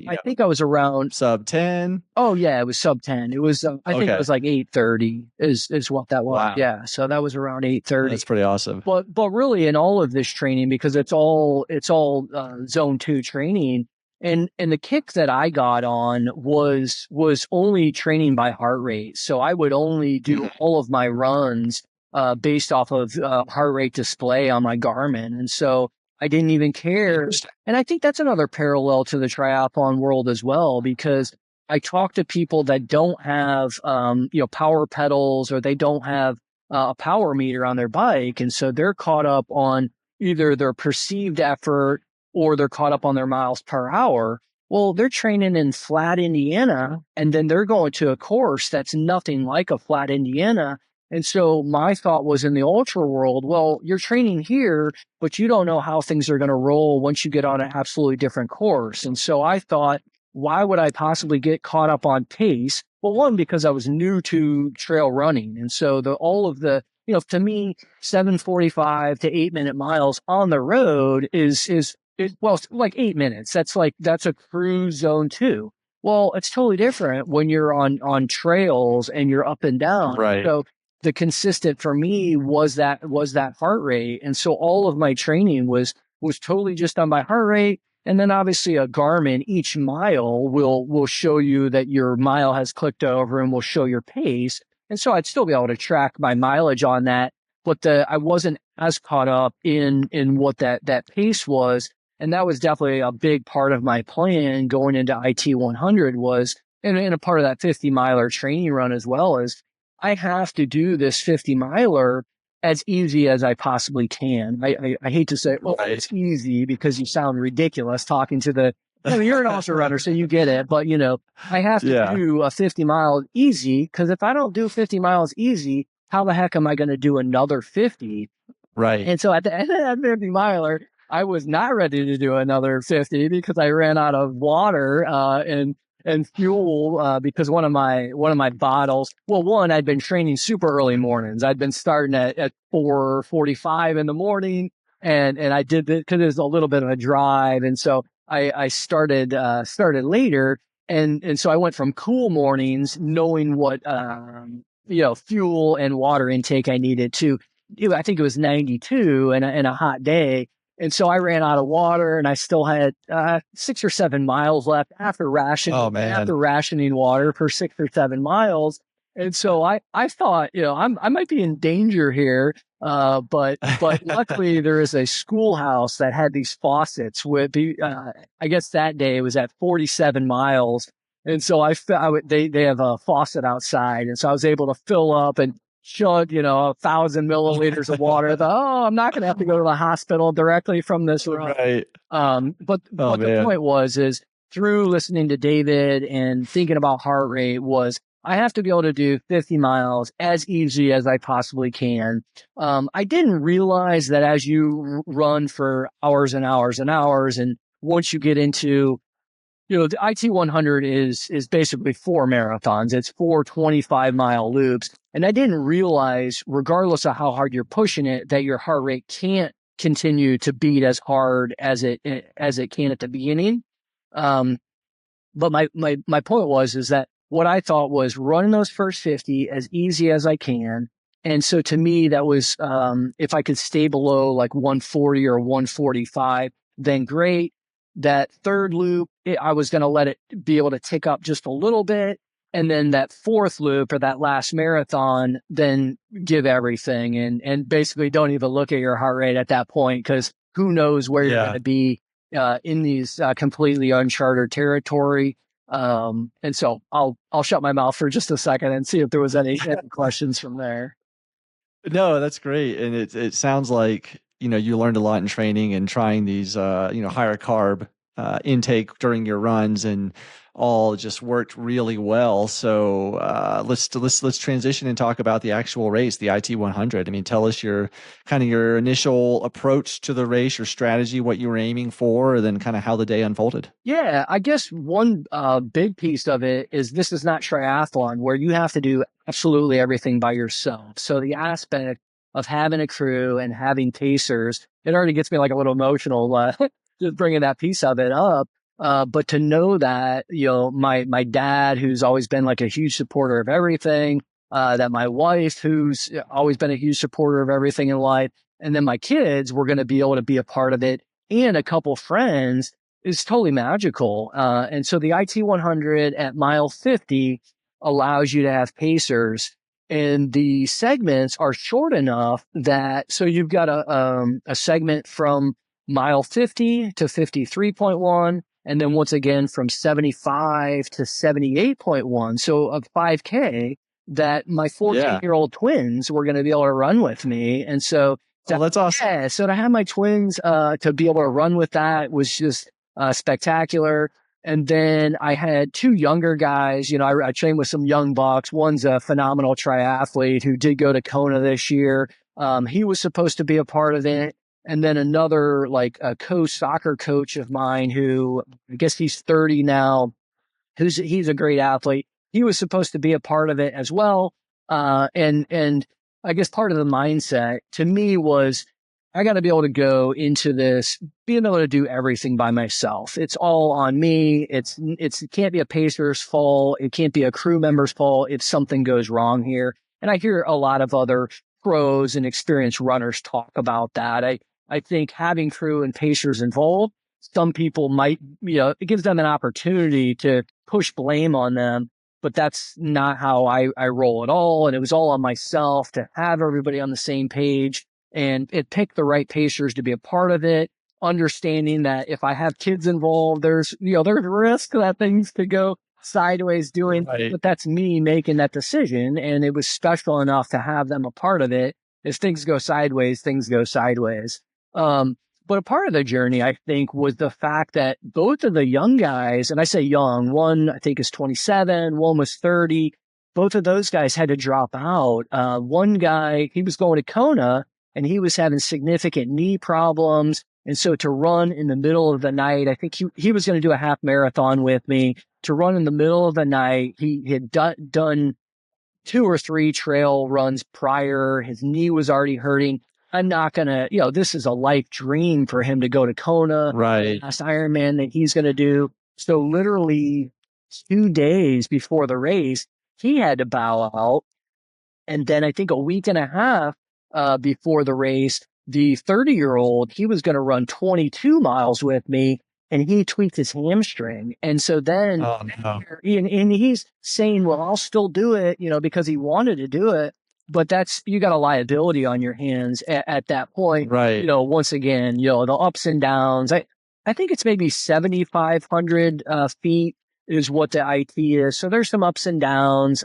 I think I was around sub 10. Oh yeah, it was sub 10. It was I think it was like 8:30 is what that was. Wow. Yeah, so that was around 8:30. That's pretty awesome. But really in all of this training, because it's all zone 2 training, and the kick that I got on was only training by heart rate. So I would only do all of my runs based off of heart rate display on my Garmin, and so I didn't even care. And I think that's another parallel to the triathlon world as well, because I talk to people that don't have, power pedals, or they don't have a power meter on their bike. And so they're caught up on either their perceived effort or they're caught up on their miles per hour. Well, they're training in flat Indiana, and then they're going to a course that's nothing like a flat Indiana. And so my thought was, in the ultra world, well, you're training here, but you don't know how things are going to roll once you get on an absolutely different course. And so I thought, why would I possibly get caught up on pace? Well, one, because I was new to trail running. And so to me, 7:45 to 8-minute miles on the road is like 8 minutes. That's a cruise zone 2. Well, it's totally different when you're on trails and you're up and down. Right. So the consistent for me was that heart rate. And so all of my training was totally just on my heart rate. And then obviously a Garmin, each mile will show you that your mile has clicked over and will show your pace. And so I'd still be able to track my mileage on that, but I wasn't as caught up in what that pace was. And that was definitely a big part of my plan going into IT 100 was, and a part of that 50 miler training run as well, is I have to do this 50 miler as easy as I possibly can. I hate to say, well, Right. it's easy, because you sound ridiculous talking to the, you're an ultra runner, so you get it. But, I have to do a 50 mile easy, because if I don't do 50 miles easy, how the heck am I going to do another 50? Right. And so at the end of that 50 miler, I was not ready to do another 50 because I ran out of water and fuel because one of my bottles. Well, one, I'd been training super early mornings. I'd been starting at 4:45 in the morning, and I did it because it was a little bit of a drive, and so I started later, and so I went from cool mornings, knowing what fuel and water intake I needed, to I think it was 92 and a hot day. And so I ran out of water, and I still had 6 or 7 miles left after rationing water for 6 or 7 miles. And so I thought, I might be in danger here. But luckily there is a schoolhouse that had these faucets with I guess that day it was at 47 miles. And so they have a faucet outside. And so I was able to fill up and chug, 1,000 milliliters of water. I thought, I'm not going to have to go to the hospital directly from this run. Right. But what the point is through listening to David and thinking about heart rate was, I have to be able to do 50 miles as easy as I possibly can. I didn't realize that as you run for hours and hours and hours, and once you get into the IT 100 is basically 4 marathons. It's 4 25-mile loops. And I didn't realize, regardless of how hard you're pushing it, that your heart rate can't continue to beat as hard as it can at the beginning. But my point is that what I thought was running those first 50 as easy as I can. And so to me, that was, if I could stay below like 140 or 145, then great. That third loop, I was going to let it be able to tick up just a little bit. And then that fourth loop, or that last marathon, then give everything and basically don't even look at your heart rate at that point, because who knows where you're going to be in these completely uncharted territory. And so I'll shut my mouth for just a second and see if there was any questions from there. No, that's great. And it sounds like, you learned a lot in training and trying these, higher carb intake during your runs, and all just worked really well. So let's transition and talk about the actual race, the IT 100. I mean, tell us your initial approach to the race, your strategy, what you were aiming for, and then kind of how the day unfolded. Yeah, I guess one big piece of it is this is not triathlon where you have to do absolutely everything by yourself. So the aspect of having a crew and having pacers, it already gets me like a little emotional just bringing that piece of it up. But to know that, my dad, who's always been like a huge supporter of everything, that my wife, who's always been a huge supporter of everything in life, and then my kids were going to be able to be a part of it, and a couple friends, is totally magical. And so the IT 100 at mile 50 allows you to have pacers, and the segments are short enough that, so you've got a segment from mile 50 to 53.1, and then once again from 75 to 78.1. So a 5K that my 14-year-old twins were going to be able to run with me. And so that's awesome. Yeah, so to have my twins to be able to run with that was just spectacular. And then I had 2 younger guys. I trained with some young bucks. One's a phenomenal triathlete who did go to Kona this year. He was supposed to be a part of it. And then another, like a soccer coach of mine, who I guess he's 30 now, he's a great athlete. He was supposed to be a part of it as well. And I guess part of the mindset to me was, I got to be able to go into this being able to do everything by myself. It's all on me. It can't be a pacer's fault. It can't be a crew member's fault if something goes wrong here. And I hear a lot of other pros and experienced runners talk about that. I think having crew and pacers involved, some people might, it gives them an opportunity to push blame on them, but that's not how I roll at all. And it was all on myself to have everybody on the same page and it picked the right pacers to be a part of it, understanding that if I have kids involved, there's risk that things could go sideways doing, Right. but that's me making that decision. And it was special enough to have them a part of it. If things go sideways, things go sideways. But a part of the journey, I think, was the fact that both of the young guys, and I say young, one I think is 27, one was 30. Both of those guys had to drop out. One guy, he was going to Kona and he was having significant knee problems. And so to run in the middle of the night, I think he was going to do a half marathon with me. To run in the middle of the night, he had done 2 or 3 trail runs prior. His knee was already hurting. I'm not going to, this is a life dream for him to go to Kona, Right. last Ironman that he's going to do. So literally 2 days before the race, he had to bow out. And then I think a week and a half before the race, the 30-year-old, he was going to run 22 miles with me and he tweaked his hamstring. And so then, Oh, no. and he's saying, well, I'll still do it, because he wanted to do it. But you got a liability on your hands at that point. Right. Once again, the ups and downs. I think it's maybe 7,500 feet is what the IT is. So there's some ups and downs.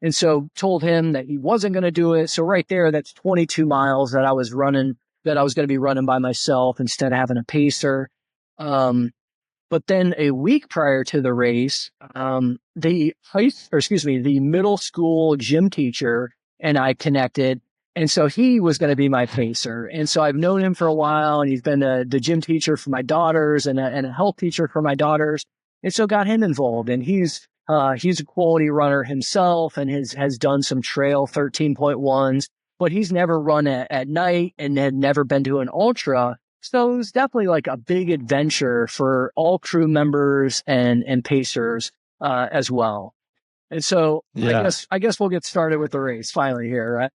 And so told him that he wasn't going to do it. So right there, that's 22 miles that I was going to be running by myself instead of having a pacer. But then a week prior to the race, the middle school gym teacher and I connected. And so he was going to be my pacer. And so I've known him for a while and he's been the gym teacher for my daughters and a health teacher for my daughters. And so got him involved and he's a quality runner himself and has done some trail 13.1s, but he's never run at night and had never been to an ultra. So it was definitely like a big adventure for all crew members and pacers as well. And so Yeah. I guess we'll get started with the race finally here, right?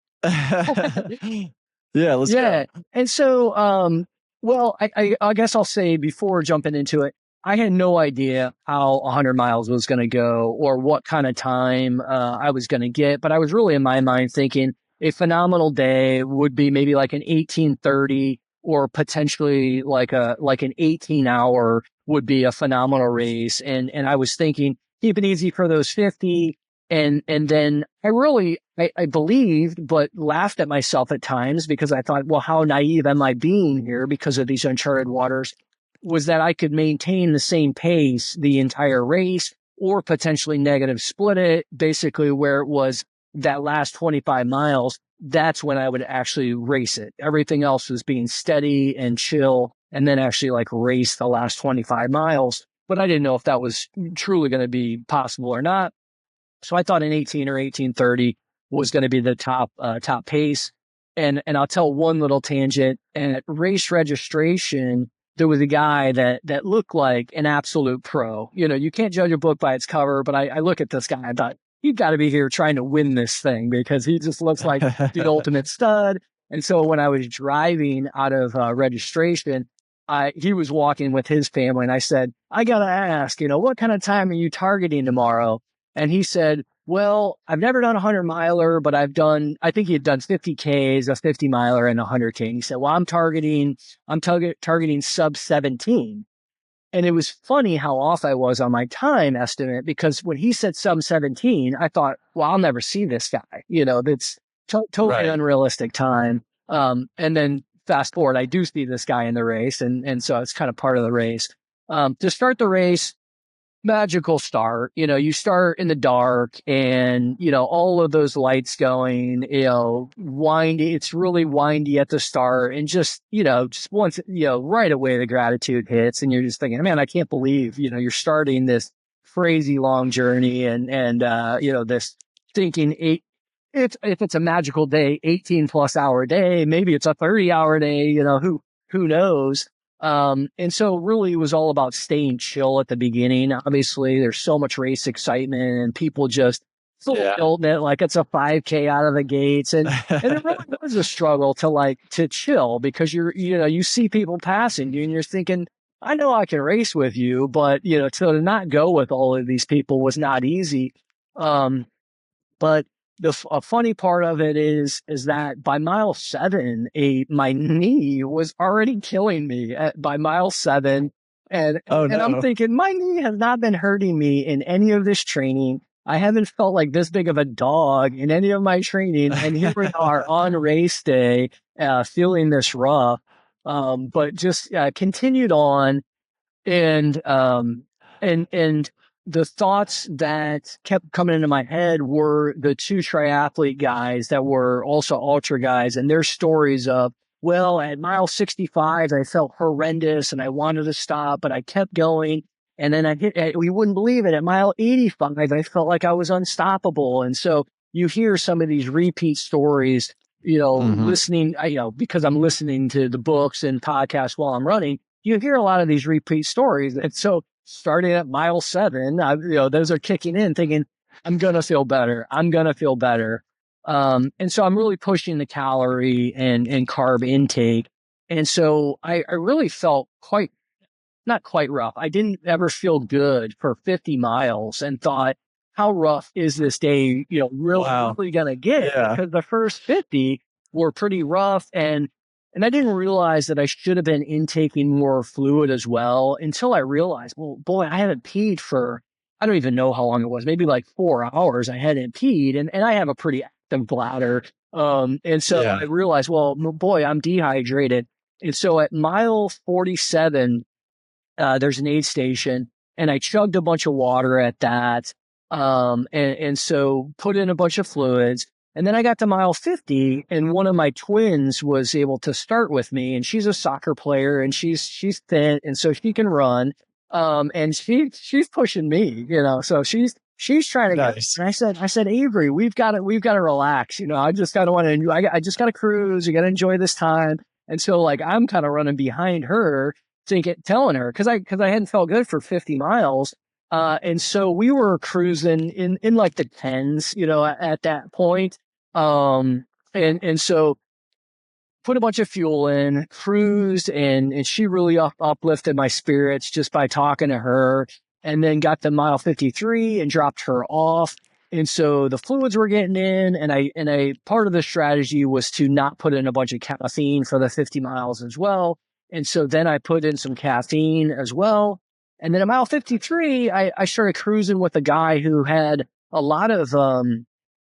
Yeah, let's go. And so, well, I guess I'll say before jumping into it, I had no idea how 100 miles was going to go or what kind of time I was going to get, but I was really in my mind thinking a phenomenal day would be maybe like an 18:30 or potentially like an 18-hour would be a phenomenal race. And I was thinking, keep it easy for those 50. And then I believed, but laughed at myself at times because I thought, well, how naive am I being here because of these uncharted waters, was that I could maintain the same pace the entire race or potentially negative split it, basically where it was that last 25 miles. That's when I would actually race it. Everything else was being steady and chill and then actually like race the last 25 miles. But I didn't know if that was truly going to be possible or not. So I thought an 18 or 18:30 was going to be the top pace. And I'll tell one little tangent. At race registration, there was a guy that looked like an absolute pro. You can't judge a book by its cover, but I look at this guy, I thought, you've got to be here trying to win this thing because he just looks like the ultimate stud. And so when I was driving out of registration, he was walking with his family and I said, I got to ask, what kind of time are you targeting tomorrow? And he said, well, I've never done a 100-miler, but I think he had done 50 Ks, a 50-miler and a 100K. And he said, well, I'm targeting sub 17. And it was funny how off I was on my time estimate because when he said sub 17, I thought, well, I'll never see this guy. That's totally unrealistic time. And then fast forward, I do see this guy in the race. And so it's kind of part of the race. To start the race, magical start. You start in the dark and, all of those lights going, windy. It's really windy at the start. And just once, right away, the gratitude hits and you're just thinking, man, I can't believe, you're starting this crazy long journey and this thinking if it's a magical day, 18+ hour day, maybe it's a 30-hour day, who knows? And so really it was all about staying chill at the beginning. Obviously there's so much race excitement and people just full Yeah. tilt it like it's a 5K out of the gates. And it really was a struggle to chill because you see people passing you and you're thinking, I know I can race with you, but to not go with all of these people was not easy. But a funny part of it is that by mile 7, my knee was already killing me by mile 7. Oh And I'm no. thinking my knee has not been hurting me in any of this training. I haven't felt like this big of a dog in any of my training. And here we are on race day, feeling this rough. But just continued on and and the thoughts that kept coming into my head were the two triathlete guys that were also ultra guys and their stories of, well, at mile 65 I felt horrendous and I wanted to stop, but I kept going. And then we wouldn't believe it, at mile 85 I felt like I was unstoppable. And so you hear some of these repeat stories, listening, because I'm listening to the books and podcasts while I'm running. You hear a lot of these repeat stories. And so starting at mile 7, those are kicking in thinking, I'm going to feel better. I'm going to feel better. And so I'm really pushing the calorie and carb intake. And so I really felt not quite rough. I didn't ever feel good for 50 miles and thought, how rough is this day, Wow. really going to get? Yeah. Because the first 50 were pretty rough. And I didn't realize that I should have been intaking more fluid as well until I realized, well, boy, I haven't peed for, I don't even know how long it was, maybe like 4 hours I hadn't peed. And I have a pretty active bladder. And so Yeah. I realized, well, boy, I'm dehydrated. And so at mile 47, there's an aid station, and I chugged a bunch of water at that. And so put in a bunch of fluids. And then I got to mile 50, and one of my twins was able to start with me, and she's a soccer player and she's thin, and so she can run. And she's pushing me, so she's trying to get, Nice. and I said, Avery, we've got to relax. I just kind of want to, I just got to cruise. You got to enjoy this time. And so like, I'm kind of running behind her, telling her, because I hadn't felt good for 50 miles. And so we were cruising in like the tens, at that point. And so put a bunch of fuel in, cruised, and she really uplifted my spirits just by talking to her. And then got to mile 53 and dropped her off. And so the fluids were getting in, and I part of the strategy was to not put in a bunch of caffeine for the 50 miles as well. And so then I put in some caffeine as well. And then at mile 53, I started cruising with a guy who had a lot of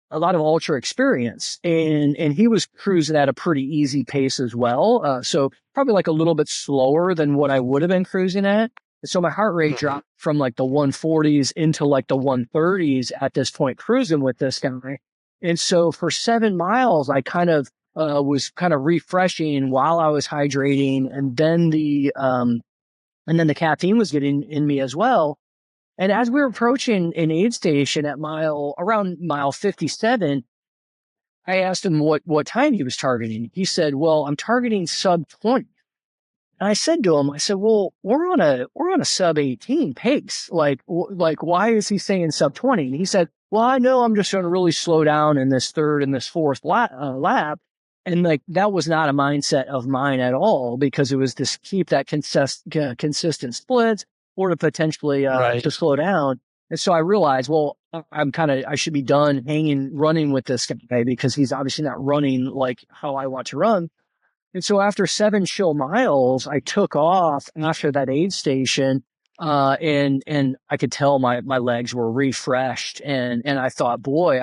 ultra experience, and he was cruising at a pretty easy pace as well. So probably like a little bit slower than what I would have been cruising at. And so my heart rate dropped from like the 140s into like the 130s at this point, cruising with this guy. And so for 7 miles, I kind of was kind of refreshing while I was hydrating, and then the caffeine was getting in me as well. And as we were approaching an aid station at around mile 57, I asked him what time he was targeting. He said, well, I'm targeting sub 20. And I said to him, well, we're on a sub 18 pace. Like why is he saying sub 20? And he said, well, I know I'm just going to really slow down in this third and this fourth lap. And like, that was not a mindset of mine at all, because it was to keep that consistent splits or to potentially, Right. to slow down. And so I realized, well, I should be done running with this guy, because he's obviously not running like how I want to run. And so after 7 chill miles, I took off after that aid station, and I could tell my legs were refreshed, and I thought, boy,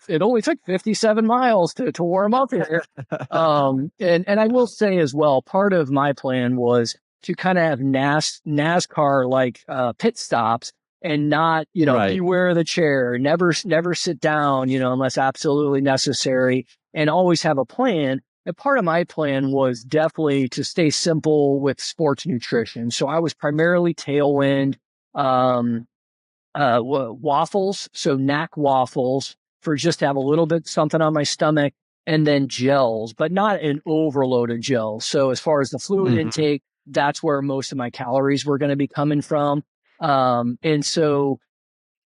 it only took 57 miles to warm up here. And I will say as well, part of my plan was to kind of have NASCAR like pit stops, and not, Right. beware of the chair, never sit down, unless absolutely necessary, and always have a plan. And part of my plan was definitely to stay simple with sports nutrition. So I was primarily Tailwind, waffles. So knack waffles for just to have a little bit something on my stomach, and then gels, but not an overload of gels. So as far as the fluid intake, that's where most of my calories were going to be coming from. And so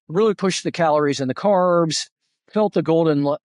really pushed the calories and the carbs, felt the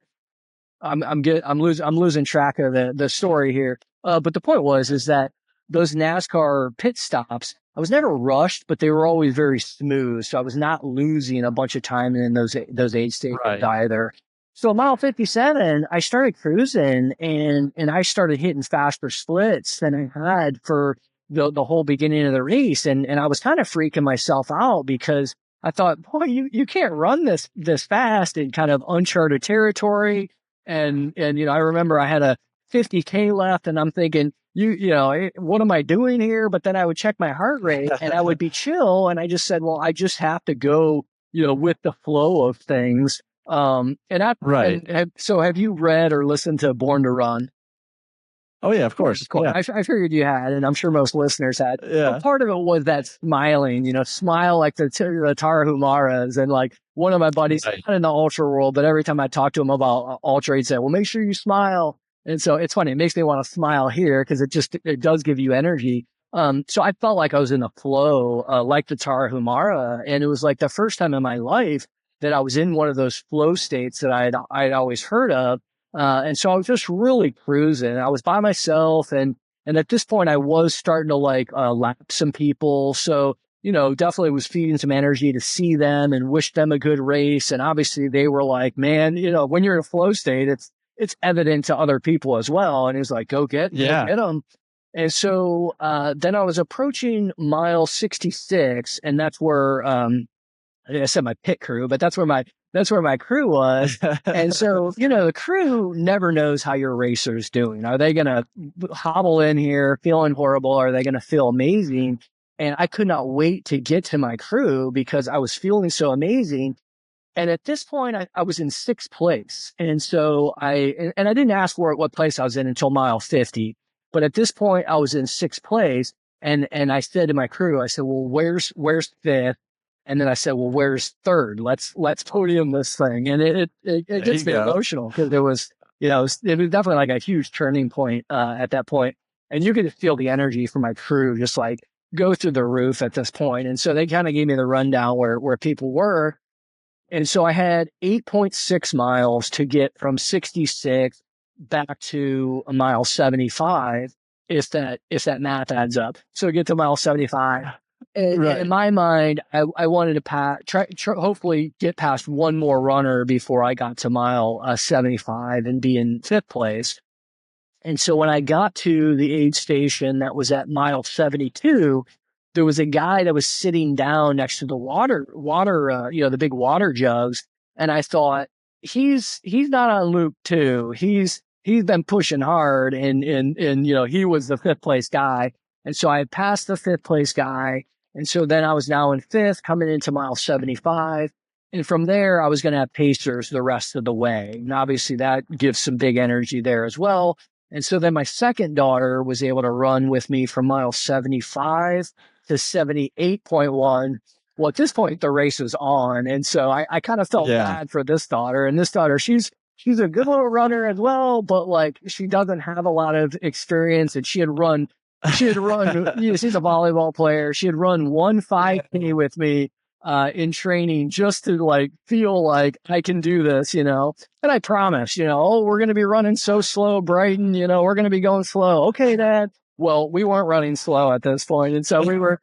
I'm losing track of the story here. But the point is that those NASCAR pit stops, I was never rushed, but they were always very smooth. So I was not losing a bunch of time in those aid stations either. So mile 57, I started cruising and I started hitting faster splits than I had for the whole beginning of the race. And I was kind of freaking myself out because I thought, boy, you can't run this fast in kind of uncharted territory. And I remember I had a 50K left and I'm thinking, what am I doing here? But then I would check my heart rate and I would be chill. And I just said, well, I just have to go, with the flow of things. So have you read or listened to Born to Run? Oh yeah, of course. Yeah. I figured you had, and I'm sure most listeners had. Yeah. But part of it was that smiling, smile like the Tarahumaras. And like one of my buddies, not in the ultra world, but every time I talk to him about ultra, he'd say, well, make sure you smile. And so it's funny. It makes me want to smile here because it does give you energy. So I felt like I was in the flow, like the Tarahumara. And it was like the first time in my life that I was in one of those flow states that I'd always heard of. And so I was just really cruising. I was by myself and at this point I was starting to lap some people. So, definitely was feeding some energy to see them and wish them a good race. And obviously they were like, man, when you're in a flow state, it's evident to other people as well. And it was like, go get them. And so, then I was approaching mile 66 and that's where, I said my pit crew, but that's where my crew was. And so, the crew never knows how your racer's doing. Are they going to hobble in here feeling horrible? Or are they going to feel amazing? And I could not wait to get to my crew because I was feeling so amazing. And at this point, I was in sixth place. And so I didn't ask what place I was in until mile 50. But at this point, I was in sixth place. And I said to my crew, I said, well, where's fifth? And then I said, well, where's third? Let's podium this thing. And it gets me emotional because it was definitely like a huge turning point, at that point. And you could feel the energy from my crew just like go through the roof at this point. And so they kind of gave me the rundown where people were. And so I had 8.6 miles to get from 66 back to a mile 75, if that math adds up. So get to mile 75. And in my mind, I wanted to hopefully get past one more runner before I got to mile 75 and be in fifth place. And so when I got to the aid station that was at mile 72, there was a guy that was sitting down next to the water, the big water jugs. And I thought, he's not on loop 2. He's been pushing hard and he was the fifth place guy. And so I had passed the fifth place guy. And so then I was now in fifth coming into mile 75. And from there, I was going to have pacers the rest of the way. And obviously that gives some big energy there as well. And so then my second daughter was able to run with me from mile 75 to 78.1. Well, at this point, the race was on. And so I kind of felt bad for this daughter. And this daughter, she's a good little runner as well, but she doesn't have a lot of experience. And she had run, she's a volleyball player. She had run one 5K with me in training just to feel like I can do this, And I promised, we're going to be running so slow, Brighton, we're going to be going slow. Okay, Dad. Well, we weren't running slow at this point. And so we weren't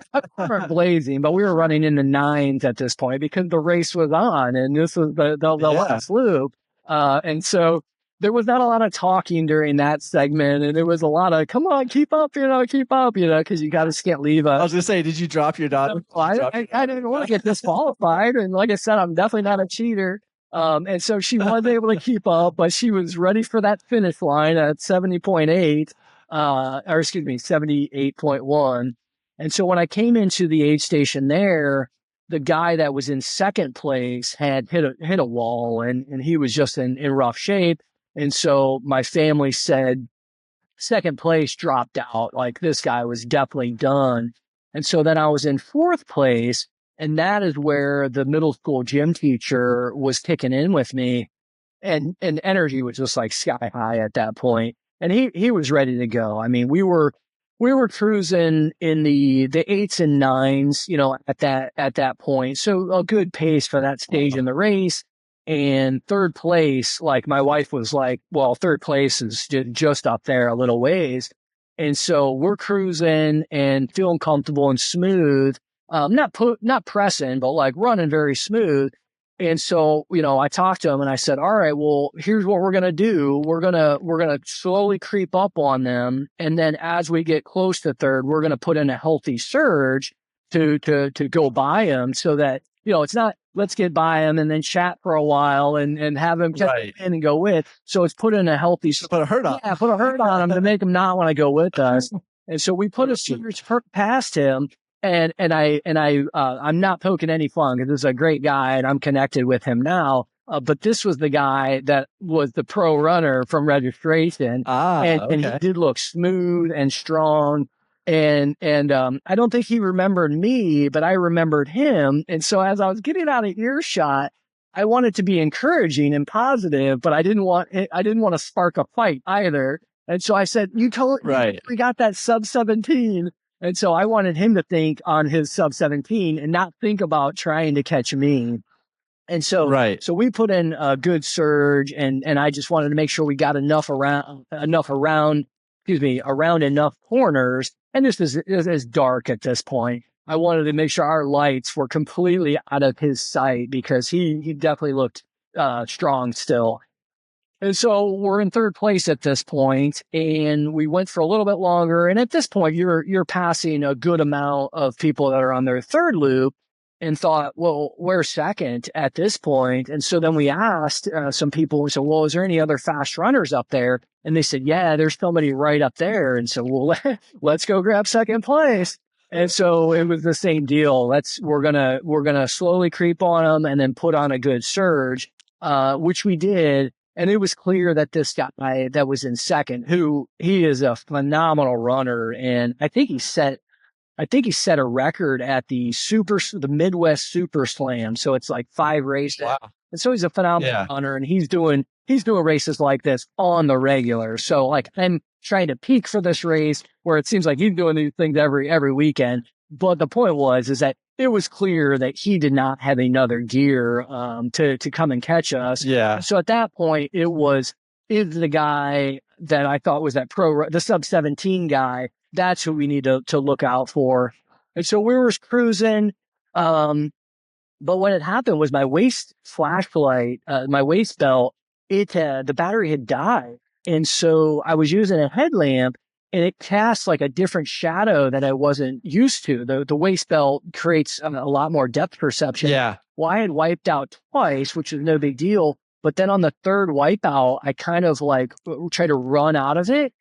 blazing, but we were running in the 9s at this point because the race was on and this was the last loop. And so there was not a lot of talking during that segment. And there was a lot of, come on, keep up, because you got to leave. I was going to say, did you drop your daughter? I didn't want to get disqualified. And like I said, I'm definitely not a cheater. And so she was able to keep up, but she was ready for that finish line at 70.8. 78.1. And so when I came into the aid station there, the guy that was in second place had hit a wall and he was just in rough shape. And so my family said second place dropped out. This guy was definitely done. And so then I was in fourth place. And that is where the middle school gym teacher was kicking in with me. And energy was just sky high at that point. And he was ready to go. I mean, we were we were cruising in the eights and nines, at that point. So a good pace for that stage in the race. And third place, like my wife was like, well, third place is just up there a little ways. And so we're cruising and feeling comfortable and smooth. Not pressing, but like running very smooth. And so, I talked to him and I said, all right, well, here's what we're going to do. We're going to slowly creep up on them. And then as we get close to third, we're going to put in a healthy surge to go by them so that, it's not, let's get by them and then chat for a while and have them get in and go with. So it's put in a healthy, Put a hurt on. Yeah, put a hurt on them to make them not want to go with us. And so we put a surge past him. I'm not poking any fun because this is a great guy and I'm connected with him now. But this was the guy that was the pro runner from registration. And he did look smooth and strong. And I don't think he remembered me, but I remembered him. And so as I was getting out of earshot, I wanted to be encouraging and positive, but I didn't want to spark a fight either. And so I said, we got that sub 17. And so I wanted him to think on his sub 17 and not think about trying to catch me. And so, so we put in a good surge and I just wanted to make sure we got around enough corners. And this is dark at this point. I wanted to make sure our lights were completely out of his sight because he definitely looked strong still. And so we're in third place at this point, and we went for a little bit longer. And at this point, you're passing a good amount of people that are on their third loop, and thought, well, we're second at this point. And so then we asked some people. We said, well, is there any other fast runners up there? And they said, yeah, there's somebody right up there. And so, well, let's go grab second place. And so it was the same deal. We're gonna slowly creep on them and then put on a good surge, which we did. And it was clear that this guy that was in second, he is a phenomenal runner. And I think he set a record at the Midwest Super Slam. So it's like 5 races. Wow. And so he's a phenomenal runner, and he's doing races like this on the regular. So like I'm trying to peak for this race where it seems like he's doing these things every weekend. But the point is that it was clear that he did not have another gear to come and catch us. Yeah. So at that point, is the guy that I thought was the sub 17 guy. That's who we need to look out for. And so we were cruising. But what had happened was my waist flashlight, my waist belt, the battery had died. And so I was using a headlamp, and it casts like a different shadow that I wasn't used to. The waist belt creates a lot more depth perception. Yeah. Well, I had wiped out twice, which is no big deal. But then on the third wipeout, I kind of like tried to run out of it.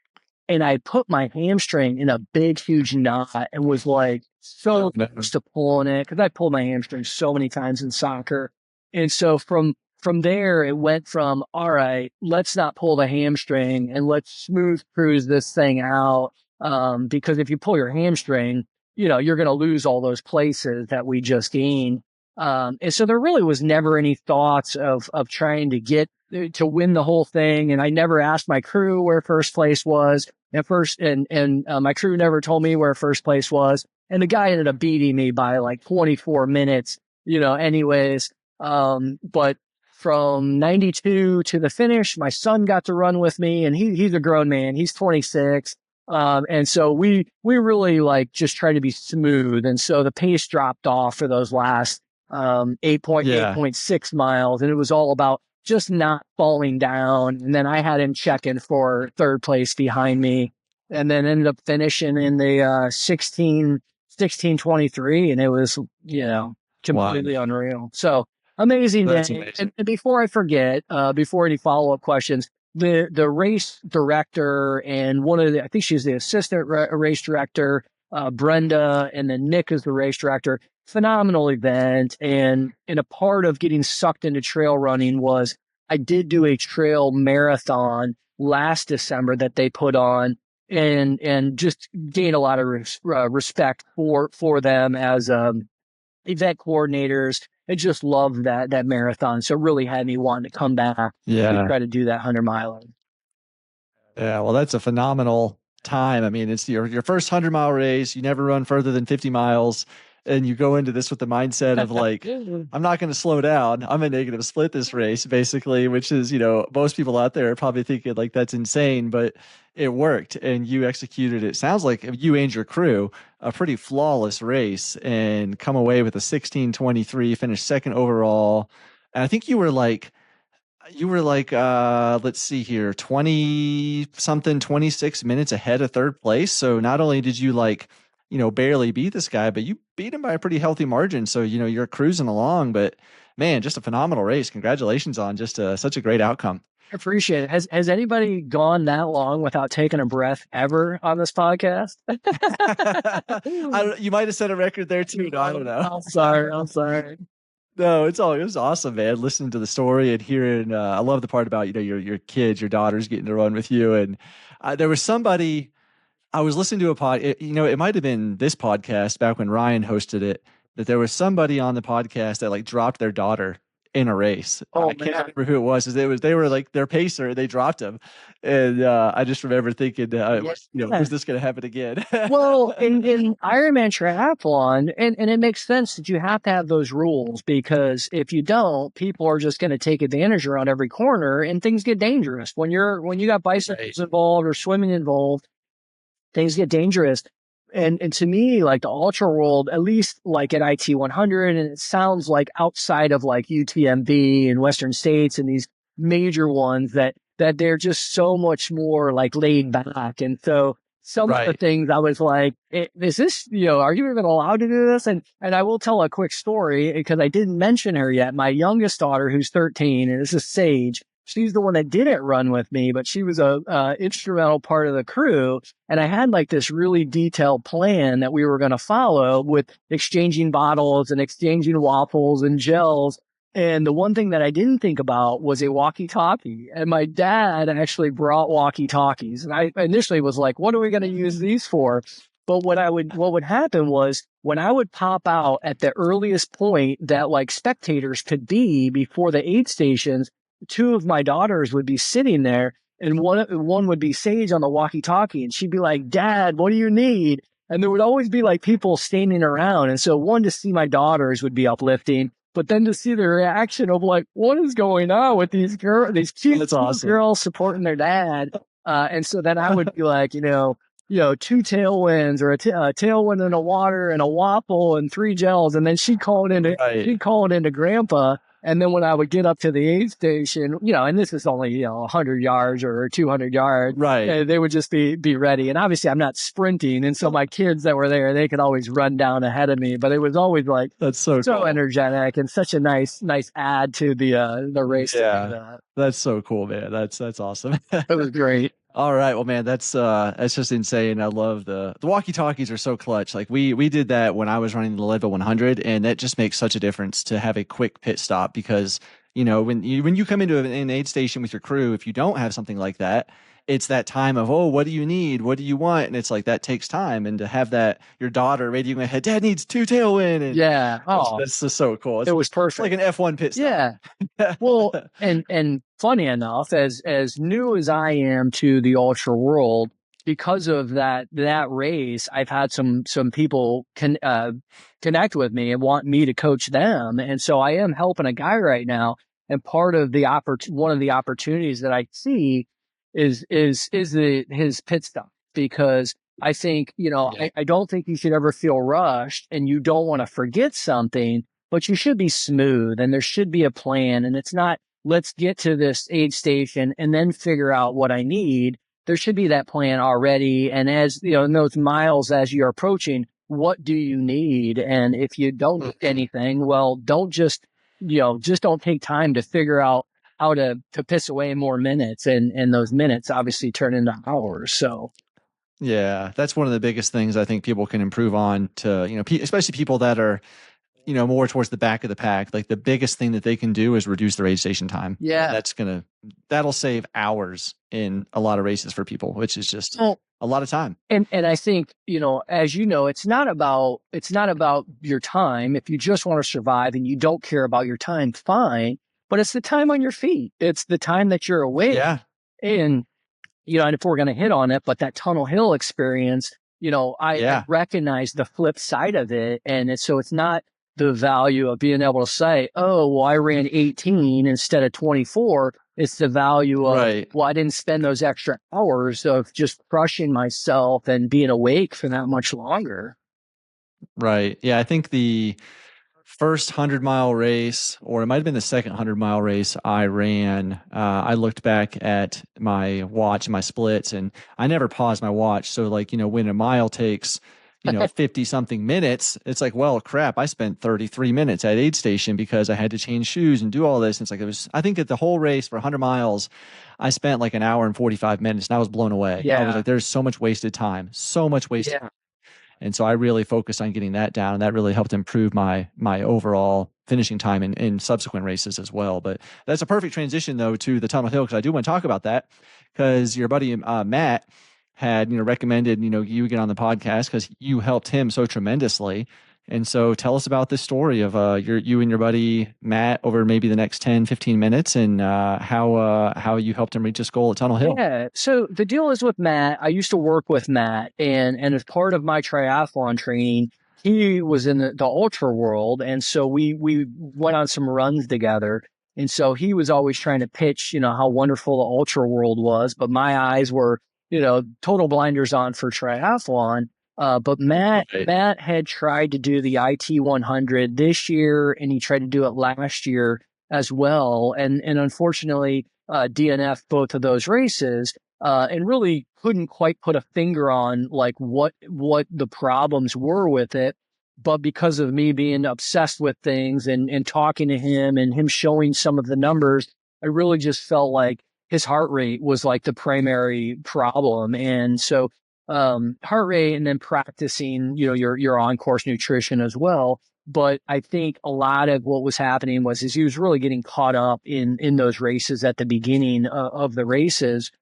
And I put my hamstring in a big, huge knot and was like so close to pulling it because I pulled my hamstring so many times in soccer. And so from there, it went from, all right, let's not pull the hamstring and let's smooth cruise this thing out. Because if you pull your hamstring, you're going to lose all those places that we just gained. And so there really was never any thoughts of trying to win the whole thing. And I never asked my crew where first place was at first. And my crew never told me where first place was. And the guy ended up beating me by like 24 minutes, anyways. But from 92 to the finish, my son got to run with me, and he's a grown man. He's 26. And so we really like just try to be smooth. And so the pace dropped off for those last 8.6 miles. And it was all about just not falling down. And then I had him checking for third place behind me, and then ended up finishing in the 16:23. And it was, completely unreal. So amazing day. Amazing. And before I forget, before any follow-up questions, the race director and I think she's the assistant race director, Brenda, and then Nick is the race director. Phenomenal event. And a part of getting sucked into trail running was I did do a trail marathon last December that they put on, and just gained a lot of respect for them as event coordinators. I just loved that marathon. So it really had me wanting to come back to try to do that 100 miler. Yeah, well, that's a phenomenal time. I mean, it's your first 100-mile race. You never run further than 50 miles. And you go into this with the mindset of like, I'm not going to slow down. I'm a negative split this race, basically, which is, most people out there are probably thinking like that's insane, but it worked and you executed it. Sounds like you and your crew a pretty flawless race and come away with a 16:23, finished second overall. And I think you were like let's see here, 20 something, 26 minutes ahead of third place. So not only did you barely beat this guy, but you beat him by a pretty healthy margin. So you're cruising along, but man, just a phenomenal race. Congratulations on just such a great outcome. I appreciate it. Has anybody gone that long without taking a breath ever on this podcast? You might have set a record there too. No, I don't know. I'm sorry. No, it was awesome, man. Listening to the story and hearing, I love the part about, your kids, your daughters getting to run with you. And there was somebody, I was listening to it might've been this podcast back when Ryan hosted it, that there was somebody on the podcast that like dropped their daughter in a race. Oh, I can't remember who it was. They were like their pacer. They dropped him, and I just remember thinking, is this going to happen again? Well, in Ironman triathlon, and it makes sense that you have to have those rules, because if you don't, people are just going to take advantage around every corner, and things get dangerous when you got bicycles involved or swimming involved. Things get dangerous. And to me, like the ultra world, at least like at IT 100, and it sounds like outside of like UTMB and Western States and these major ones, that they're just so much more like laid back. And so some of the things I was like, is this, are you even allowed to do this? And I will tell a quick story, because I didn't mention her yet. My youngest daughter, who's 13, and this is Sage. She's the one that didn't run with me, but she was a instrumental part of the crew. And I had like this really detailed plan that we were going to follow, with exchanging bottles and exchanging waffles and gels. And the one thing that I didn't think about was a walkie-talkie. And my dad actually brought walkie-talkies. And I initially was like, what are we going to use these for? But what would happen was, when I would pop out at the earliest point that like spectators could be before the aid stations, two of my daughters would be sitting there, and one would be Sage on the walkie-talkie, and she'd be like, Dad, what do you need? And there would always be like people standing around. And so one, to see my daughters would be uplifting, but then to see the reaction of like, what is going on with these cute girls supporting their dad. And so then I would be like, two tailwinds, or a tailwind and a water and a waffle and 3 gels. And then she'd call it into Grandpa. And then when I would get up to the aid station, and this is only, 100 yards or 200 yards, they would just be ready. And obviously I'm not sprinting. And so my kids that were there, they could always run down ahead of me, but it was always like, that's so cool. Energetic, and such a nice add to the race. Yeah. That's so cool, man. That's awesome. It was great. All right. Well, man, that's just insane. I love the walkie-talkies are so clutch. Like we did that when I was running the Leadville 100, and that just makes such a difference to have a quick pit stop, because, when you come into an aid station with your crew, if you don't have something like that, it's that time of, oh, what do you need? What do you want? And it's like, that takes time. And to have that, your daughter radioing ahead, Dad needs 2 tailwind. And that's just so cool. It was perfect. It's like an F1 pit stop. Yeah. Well, and funny enough, as new as I am to the ultra world, because of that race, I've had some people connect with me and want me to coach them. And so I am helping a guy right now. And part of one of the opportunities that I see is his pit stop, because I think, I don't think you should ever feel rushed, and you don't want to forget something, but you should be smooth, and there should be a plan. And it's not, let's get to this aid station and then figure out what I need. There should be that plan already. And as in those miles, as you're approaching, what do you need? And if you don't need anything, well, don't just don't take time to figure out how to piss away more minutes, and those minutes obviously turn into hours. So yeah, that's one of the biggest things I think people can improve on, to, especially people that are, more towards the back of the pack. Like the biggest thing that they can do is reduce their aid station time. Yeah. That'll save hours in a lot of races for people, which is just a lot of time. And I think, as it's not about your time. If you just want to survive and you don't care about your time, fine. But it's the time on your feet. It's the time that you're awake. Yeah. And and if we're going to hit on it, but that Tunnel Hill experience, I Yeah. recognize the flip side of it. And so it's not the value of being able to say, oh, well, I ran 18 instead of 24. It's the value of, Right. well, I didn't spend those extra hours of just crushing myself and being awake for that much longer. Right. Yeah. I think the first 100-mile race, or it might have been the second 100-mile race I ran, I looked back at my watch and my splits, and I never paused my watch. So, like, when a mile takes, 50 something minutes, it's like, well, crap, I spent 33 minutes at aid station because I had to change shoes and do all this. And it's like, I think at the whole race for 100 miles, I spent like an hour and 45 minutes, and I was blown away. Yeah. I was like, there's so much wasted time, so much wasted. Yeah. And so I really focused on getting that down, and that really helped improve my overall finishing time in subsequent races as well. But that's a perfect transition, though, to the Tunnel Hill, because I do want to talk about that, because your buddy Matt had recommended you get on the podcast because you helped him so tremendously. And so tell us about this story of you and your buddy Matt over maybe the next 10, 15 minutes, and how you helped him reach his goal at Tunnel Hill. Yeah. So the deal is with Matt, I used to work with Matt, and as part of my triathlon training, he was in the ultra world. And so we went on some runs together. And so he was always trying to pitch, how wonderful the ultra world was. But my eyes were, total blinders on for triathlon. But Matt had tried to do the IT 100 this year, and he tried to do it last year as well. And unfortunately, DNF both of those races, and really couldn't quite put a finger on like what the problems were with it. But because of me being obsessed with things and talking to him and him showing some of the numbers, I really just felt like his heart rate was like the primary problem. And so heart rate, and then practicing, your on-course nutrition as well. But I think a lot of what was happening was he was really getting caught up in those races at the beginning of the races.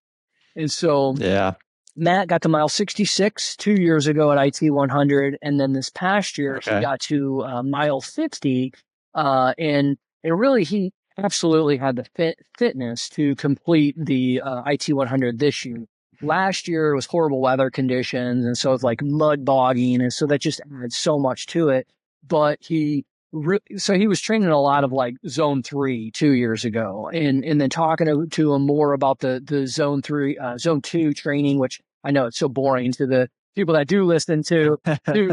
And so Yeah. Matt got to mile 66 2 years ago at IT 100. And then this past year, he got to mile 50. And really, he absolutely had the fitness to complete the IT 100 this year. Last year it was horrible weather conditions, and so it's like mud bogging, and so that just adds so much to it. But he was training a lot of like zone 3 2 years ago, and then talking to him more about the zone 3, zone 2 training, which I know it's so boring to the people that do listen to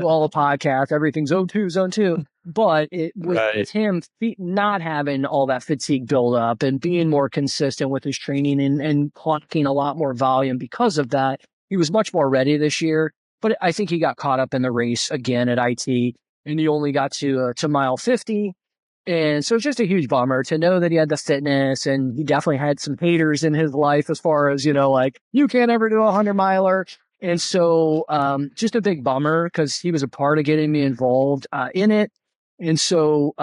all the podcasts, everything zone 2, but with him not having all that fatigue build up and being more consistent with his training and clocking a lot more volume because of that, he was much more ready this year. But I think he got caught up in the race again at IT, and he only got to mile 50. And so it's just a huge bummer to know that he had the fitness, and he definitely had some haters in his life as far as, like, you can't ever do a 100-miler. And so just a big bummer because he was a part of getting me involved in it. And so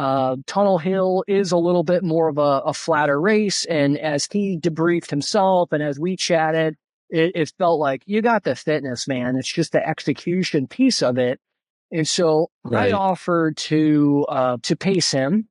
Tunnel Hill is a little bit more of a flatter race. And as he debriefed himself and as we chatted, it felt like you got the fitness, man. It's just the execution piece of it. And so I offered to pace him,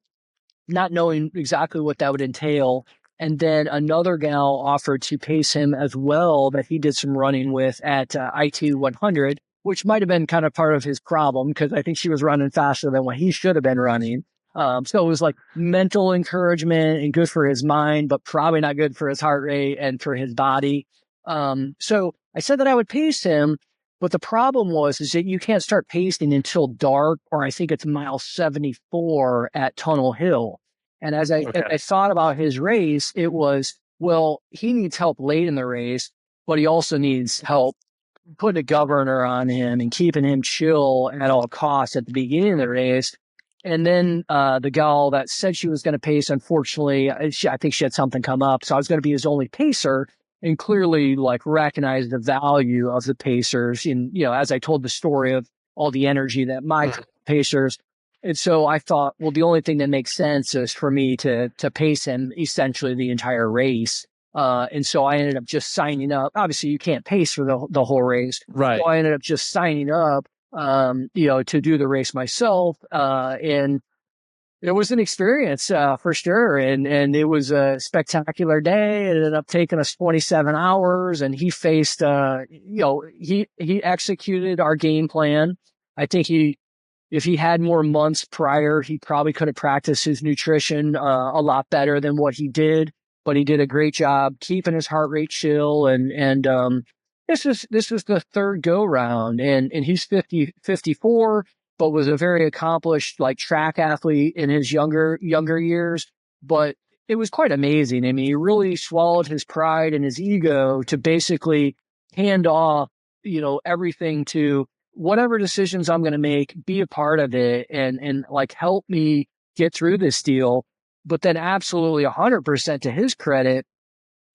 not knowing exactly what that would entail. And then another gal offered to pace him as well that he did some running with at IT 100, which might have been kind of part of his problem because I think she was running faster than what he should have been running. So it was like mental encouragement and good for his mind, but probably not good for his heart rate and for his body. So I said that I would pace him, but the problem is that you can't start pacing until dark, or I think it's mile 74 at Tunnel Hill. And as I thought about his race, it was, well, he needs help late in the race, but he also needs help putting a governor on him and keeping him chill at all costs at the beginning of the race. And then the gal that said she was going to pace, unfortunately, I think she had something come up. So I was going to be his only pacer, and clearly like recognize the value of the pacers in, as I told the story of all the energy that my pacers. And so I thought, well, the only thing that makes sense is for me to pace him essentially the entire race. And so I ended up just signing up. Obviously, you can't pace for the whole race. Right. So I ended up just signing up, to do the race myself. And It was an experience, for sure. And it was a spectacular day. It ended up taking us 27 hours and he faced, he executed our game plan. I think if he had more months prior, he probably could have practiced his nutrition, a lot better than what he did, but he did a great job keeping his heart rate chill. This was the third go round and he's 54, but was a very accomplished like track athlete in his younger years. But it was quite amazing. I mean, he really swallowed his pride and his ego to basically hand off, everything to whatever decisions I'm going to make, be a part of it and like help me get through this deal. But then absolutely 100% to his credit,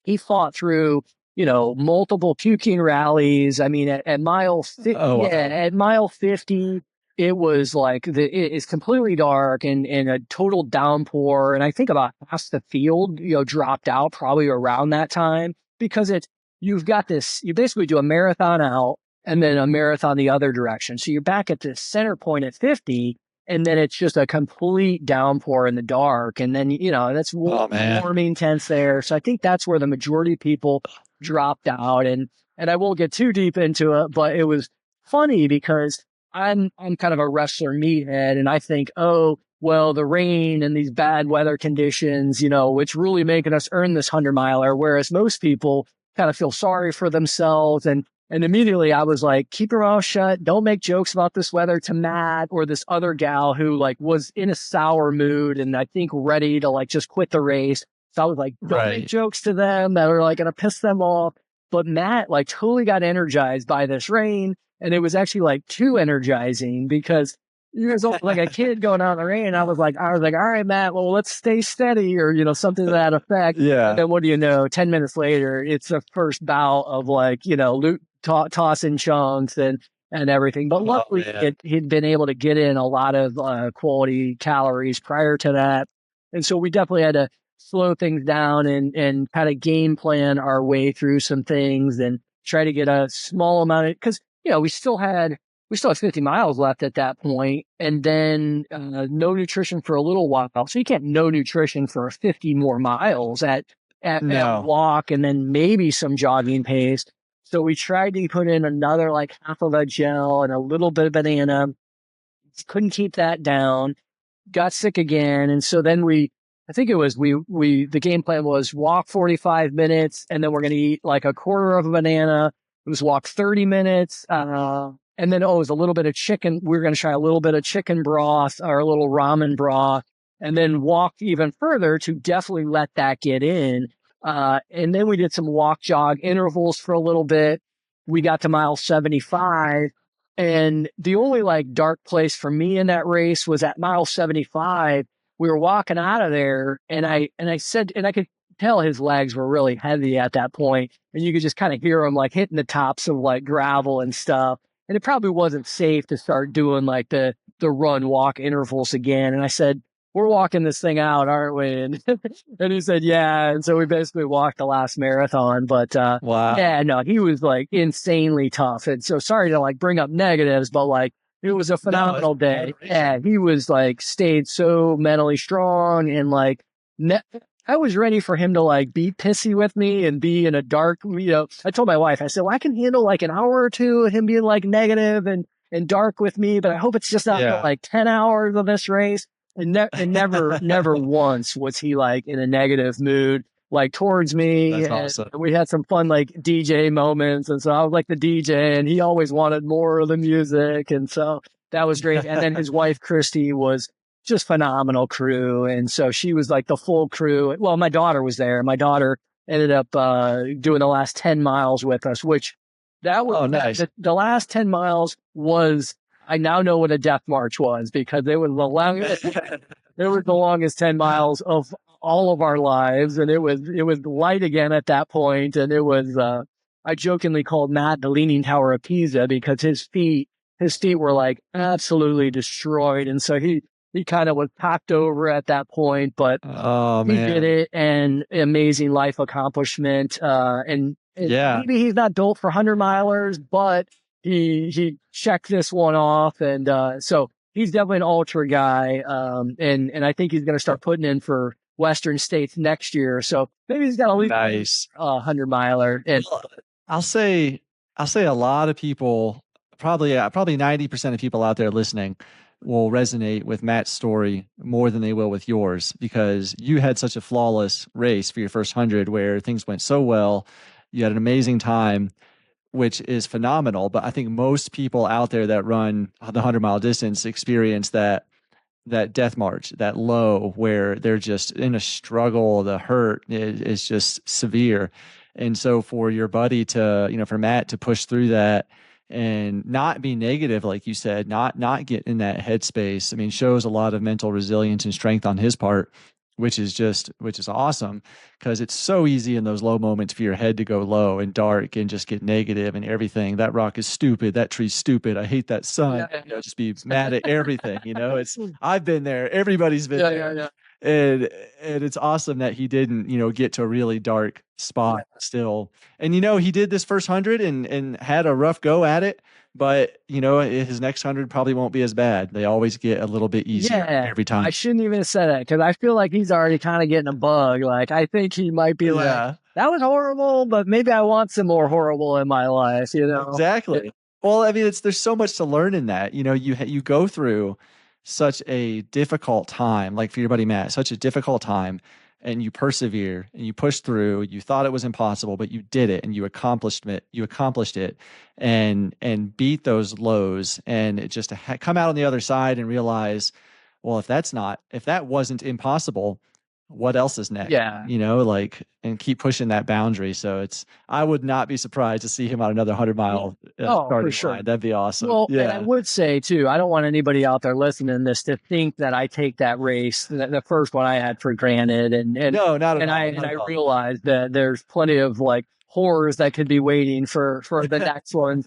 he fought through, multiple puking rallies. I mean, at mile, Wow. at mile 50, it was like it's completely dark and a total downpour. And I think about half the field, dropped out probably around that time because you've got this, you basically do a marathon out and then a marathon the other direction. So you're back at the center point at 50 and then it's just a complete downpour in the dark. And then, that's warming temps there. So I think that's where the majority of people dropped out. And I won't get too deep into it, but it was funny because I'm kind of a wrestler meathead. And I think, oh, well, the rain and these bad weather conditions, it's really making us earn this 100-miler. Whereas most people kind of feel sorry for themselves. And immediately I was like, keep your mouth shut. Don't make jokes about this weather to Matt or this other gal who like was in a sour mood and I think ready to like just quit the race. So I was like, don't make jokes to them that are like going to piss them off. But Matt like totally got energized by this rain. And it was actually like too energizing because he was like a kid going out in the rain. I was like, all right, Matt, well, let's stay steady or, something to that effect. Yeah. And then what do you know, 10 minutes later, it's the first bout of like, tossing chunks and everything. But luckily he'd been able to get in a lot of quality calories prior to that. And so we definitely had to slow things down and kind of game plan our way through some things and try to get a small amount of, because, we still had 50 miles left at that point, and then no nutrition for a little while. So you can't no nutrition for 50 more miles at walk and then maybe some jogging pace. So we tried to put in another like half of a gel and a little bit of banana. Couldn't keep that down. Got sick again. And so then the game plan was walk 45 minutes and then we're going to eat like a quarter of a banana. It was walk 30 minutes. And then, it was a little bit of chicken. We were going to try a little bit of chicken broth or a little ramen broth and then walk even further to definitely let that get in. And then we did some walk jog intervals for a little bit. We got to mile 75 and the only like dark place for me in that race was at mile 75. We were walking out of there and I said, and I could tell his legs were really heavy at that point and you could just kind of hear him like hitting the tops of like gravel and stuff. And it probably wasn't safe to start doing like the run walk intervals again. And I said, we're walking this thing out, aren't we? And he said, yeah. And so we basically walked the last marathon, but, wow. Yeah, no, he was like insanely tough. And so sorry to like bring up negatives, but like it was a phenomenal day. Yeah. He was like stayed so mentally strong and like, I was ready for him to like be pissy with me and be in a dark, I told my wife, I said, well, I can handle like an hour or two of him being like negative and dark with me, but I hope it's just not like 10 hours of this race. And never once was he like in a negative mood, like towards me. That's awesome. And we had some fun like DJ moments. And so I was like the DJ and he always wanted more of the music. And so that was great. And then his wife, Christy, was just phenomenal crew. And so she was like the full crew. Well, my daughter was there. My daughter ended up doing the last 10 miles with us, which that was nice. The last 10 miles was, I now know what a death march was because it was the longest 10 miles of all of our lives. And it was light again at that point. And it was, I jokingly called Matt the Leaning Tower of Pisa because his feet were like absolutely destroyed. And so he kind of was topped over at that point, but he did it and amazing life accomplishment. And maybe he's not built for 100 milers, but he checked this one off. And, so he's definitely an ultra guy. And I think he's going to start putting in for Western States next year. So maybe he's got at least Nice. 100-miler. And Well, I'll say a lot of people, probably 90% of people out there listening will resonate with Matt's story more than they will with yours, because you had such a flawless race for your first 100 where things went so well. You had an amazing time, which is phenomenal. But I think most people out there that run the 100-mile distance experience that death march, that low where they're just in a struggle. The hurt is just severe. And so for your buddy to, for Matt to push through that and not be negative, like you said, not get in that headspace, I mean, shows a lot of mental resilience and strength on his part, which is awesome, because it's so easy in those low moments for your head to go low and dark and just get negative and everything. That rock is stupid. That tree's stupid. I hate that sun. Yeah. Just be mad at everything. I've been there. Everybody's been there. Yeah. And it's awesome that he didn't, get to a really dark spot still. And he did this first 100 and had a rough go at it. But his next 100 probably won't be as bad. They always get a little bit easier every time. I shouldn't even have said that, because I feel like he's already kind of getting a bug. Like, I think he might be like, that was horrible, but maybe I want some more horrible in my life. Exactly. Well, I mean, there's so much to learn in that. You go through such a difficult time, like for your buddy Matt, such a difficult time, and you persevere and you push through. You thought it was impossible, but you did it, and you accomplished it, and beat those lows, and it just come out on the other side and realize, well, if that wasn't impossible, what else is next? Yeah. And keep pushing that boundary. So I would not be surprised to see him on another 100-mile for sure. line. That'd be awesome. Well, and I would say too, I don't want anybody out there listening to this to think that I take that race, the first one I had, for granted. And no, not at all. I realized that there's plenty of like horrors that could be waiting for the next one,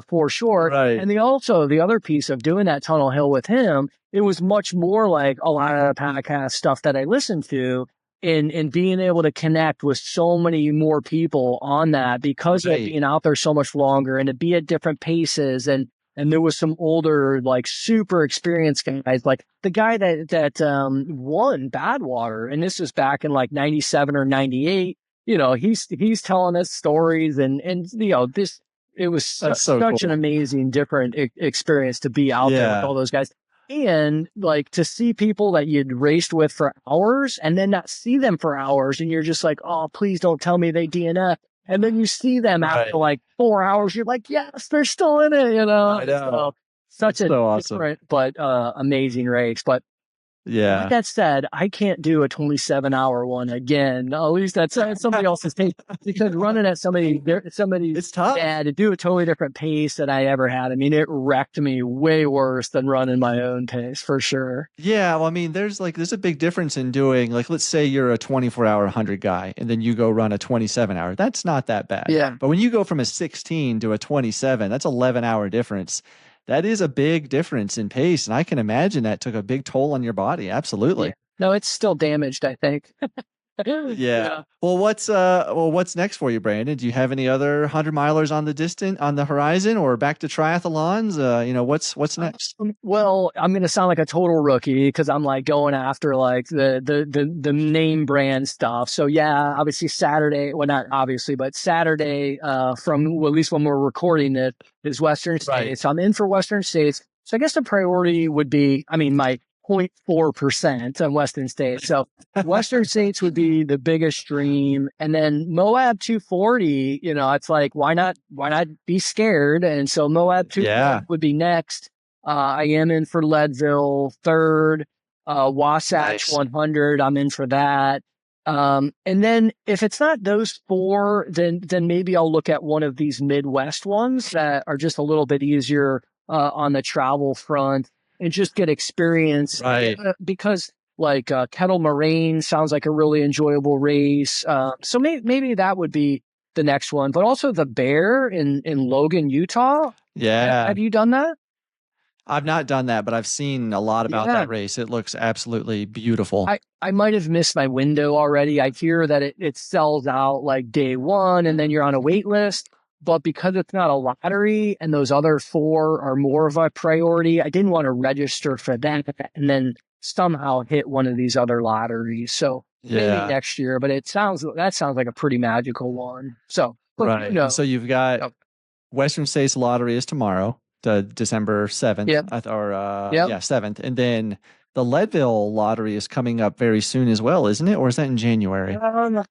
for sure. Right. And the other piece of doing that tunnel hill with him, it was much more like a lot of the podcast stuff that I listened to, in being able to connect with so many more people on that, because of being out there so much longer and to be at different paces. And there was some older, like super experienced guys, like the guy that won Badwater. And this was back in like 97 or 98. He's telling us stories and it was such cool. an amazing, different experience to be out there with all those guys. And like to see people that you'd raced with for hours and then not see them for hours. And you're just like, oh, please don't tell me they DNF. And then you see them after like 4 hours. You're like, yes, they're still in it, I know. So, such a awesome. different, but amazing race. But yeah. Like that said, I can't do a 27-hour one again. At least that's somebody else's pace, because running at somebody's it's tough. To do a totally different pace than I ever had. I mean, it wrecked me way worse than running my own pace, for sure. Yeah. Well, I mean, there's a big difference in doing, like, let's say you're a 24-hour 100 guy and then you go run a 27-hour. That's not that bad. Yeah. But when you go from a 16 to a 27, that's 11-hour difference. That is a big difference in pace. And I can imagine that took a big toll on your body. Absolutely. Yeah. No, it's still damaged, I think. Yeah. Well, what's next for you, Brandon? Do you have any other 100-milers on the horizon, or back to triathlons? What's next? Well, I'm going to sound like a total rookie, because I'm like going after like the name brand stuff. So yeah, obviously Saturday, well, not obviously, but Saturday, from at least when we're recording it, is Western States. Right. So I'm in for Western States. So I guess the priority would be, my 0.4% on Western States. So Western States would be the biggest dream. And then Moab 240, it's like, why not be scared? And so Moab 240 would be next. I am in for Leadville, third. Wasatch 100, I'm in for that. And then if it's not those four, then maybe I'll look at one of these Midwest ones that are just a little bit easier on the travel front, and just get experience. Right. Because like Kettle Moraine sounds like a really enjoyable race. So maybe that would be the next one. But also the Bear in Logan, Utah. Yeah. Have you done that? I've not done that, but I've seen a lot about that race. It looks absolutely beautiful. I might have missed my window already. I hear that it sells out like day one, and then you're on a wait list. but because it's not a lottery and those other four are more of a priority, I didn't want to register for that and then somehow hit one of these other lotteries. So maybe Yeah. next year, but that sounds like a pretty magical one. So, but Right. And so you've got Yep. Western States Lottery is tomorrow, the December 7th, Yep. or Yep. yeah, 7th. And then the Leadville Lottery is coming up very soon as well, isn't it? Or is that in January? I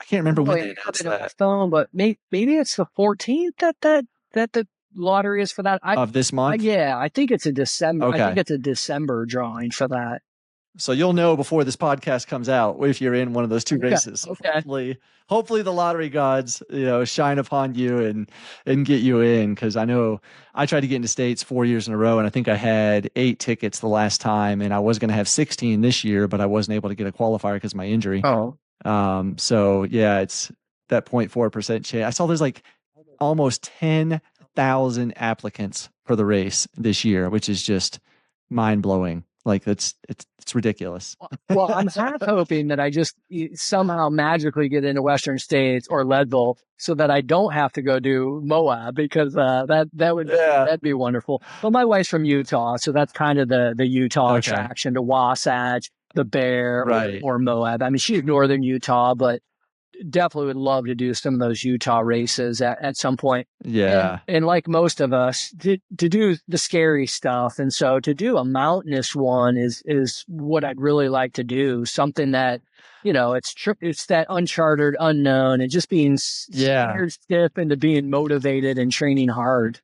can't I don't remember when really they have announced it on my that phone, but maybe it's the 14th that the lottery is for that. of this month. Yeah, I think it's a December. I think Okay. it's a December drawing for that. So you'll know before this podcast comes out if you're in one of those two Okay. races. Okay. Hopefully the lottery gods, shine upon you and get you in. Cause I know I tried to get into states 4 years in a row and I think I had 8 tickets the last time and I was going to have 16 this year, but I wasn't able to get a qualifier because of my injury. Oh, So yeah, it's that 0.4% chance. I saw there's like almost 10,000 applicants for the race this year, which is just mind blowing. Like it's ridiculous. well, I'm half hoping that I just somehow magically get into Western States or Leadville so that I don't have to go do Moab because Yeah. that'd be wonderful. Well, my wife's from Utah, so that's kind of the Utah Okay. attraction to Wasatch, the Bear, Right. or Moab. I mean, she's northern Utah, but definitely would love to do some of those Utah races at some point. Yeah. And like most of us, to do the scary stuff. And so to do a mountainous one is what I'd really like to do. Something that, it's that uncharted unknown and just being Yeah. scared stiff into being motivated and training hard.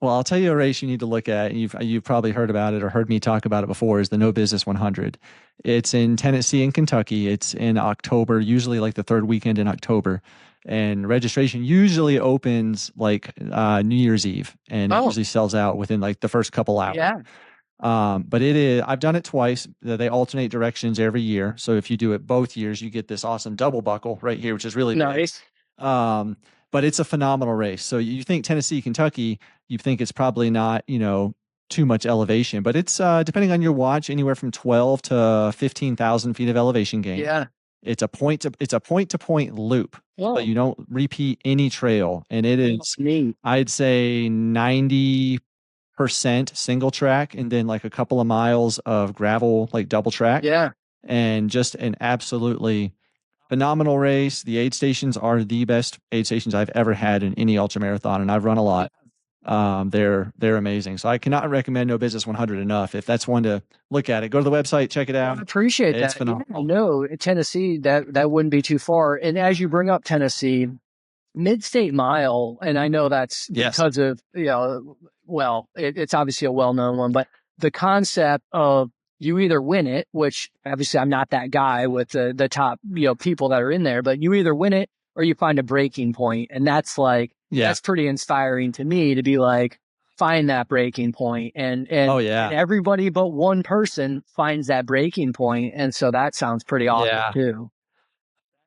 Well, I'll tell you a race you need to look at. You've probably heard about it or heard me talk about it before. Is the No Business 100? It's in Tennessee and Kentucky. It's in October, usually like the third weekend in October, and registration usually opens like New Year's Eve, and it Oh, usually sells out within like the first couple hours. yeah. But it is. I've done it twice. They alternate directions every year. So if you do it both years, you get this awesome double buckle right here, which is really big. Nice. But it's a phenomenal race. So you think Tennessee, Kentucky, you think it's probably not, too much elevation, but it's depending on your watch, anywhere from 12 to 15,000 feet of elevation gain. Yeah. It's a point to point loop. Oh, So you don't repeat any trail. And it is, neat. I'd say 90% single track and then like a couple of miles of gravel, like double track. Yeah. And just an absolutely phenomenal race. The aid stations are the best aid stations I've ever had in any ultra marathon, and I've run a lot. They're amazing. So I cannot recommend No Business 100 enough. If that's one to look at it, go to the website, check it out. I appreciate It's that. phenomenal. Yeah, no, Tennessee, that wouldn't be too far. And as you bring up Tennessee, Mid-State Mile, and I know that's Yes. because of, well, it's obviously a well-known one, but the concept of you either win it, which obviously I'm not that guy with the top, people that are in there, but you either win it or you find a breaking point. And that's like, Yeah. that's pretty inspiring to me to be like, find that breaking point. And Oh, yeah. and everybody but one person finds that breaking point. And so that sounds pretty awesome Yeah. too.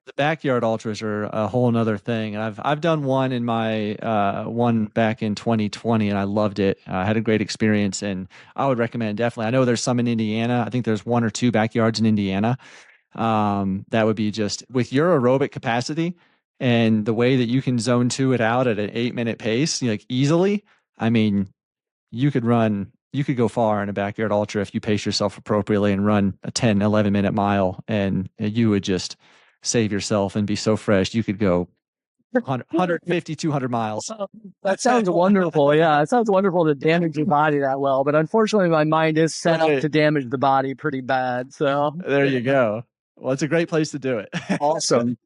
The backyard ultras are a whole nother thing. And I've done one in my one back in 2020 and I loved it. I had a great experience and I would recommend definitely. I know there's some in Indiana. I think there's 1 or 2 backyards in Indiana. That would be just with your aerobic capacity and the way that you can zone 2 it out at an 8-minute pace, like easily. I mean, you could go far in a backyard ultra if you pace yourself appropriately and run a 10, 11-minute mile and you would just save yourself and be so fresh. You could go 150, 200 miles. That sounds wonderful. Yeah, it sounds wonderful to damage your body that well. But unfortunately, my mind is set up to damage the body pretty bad. So there you go. Well, it's a great place to do it. Awesome.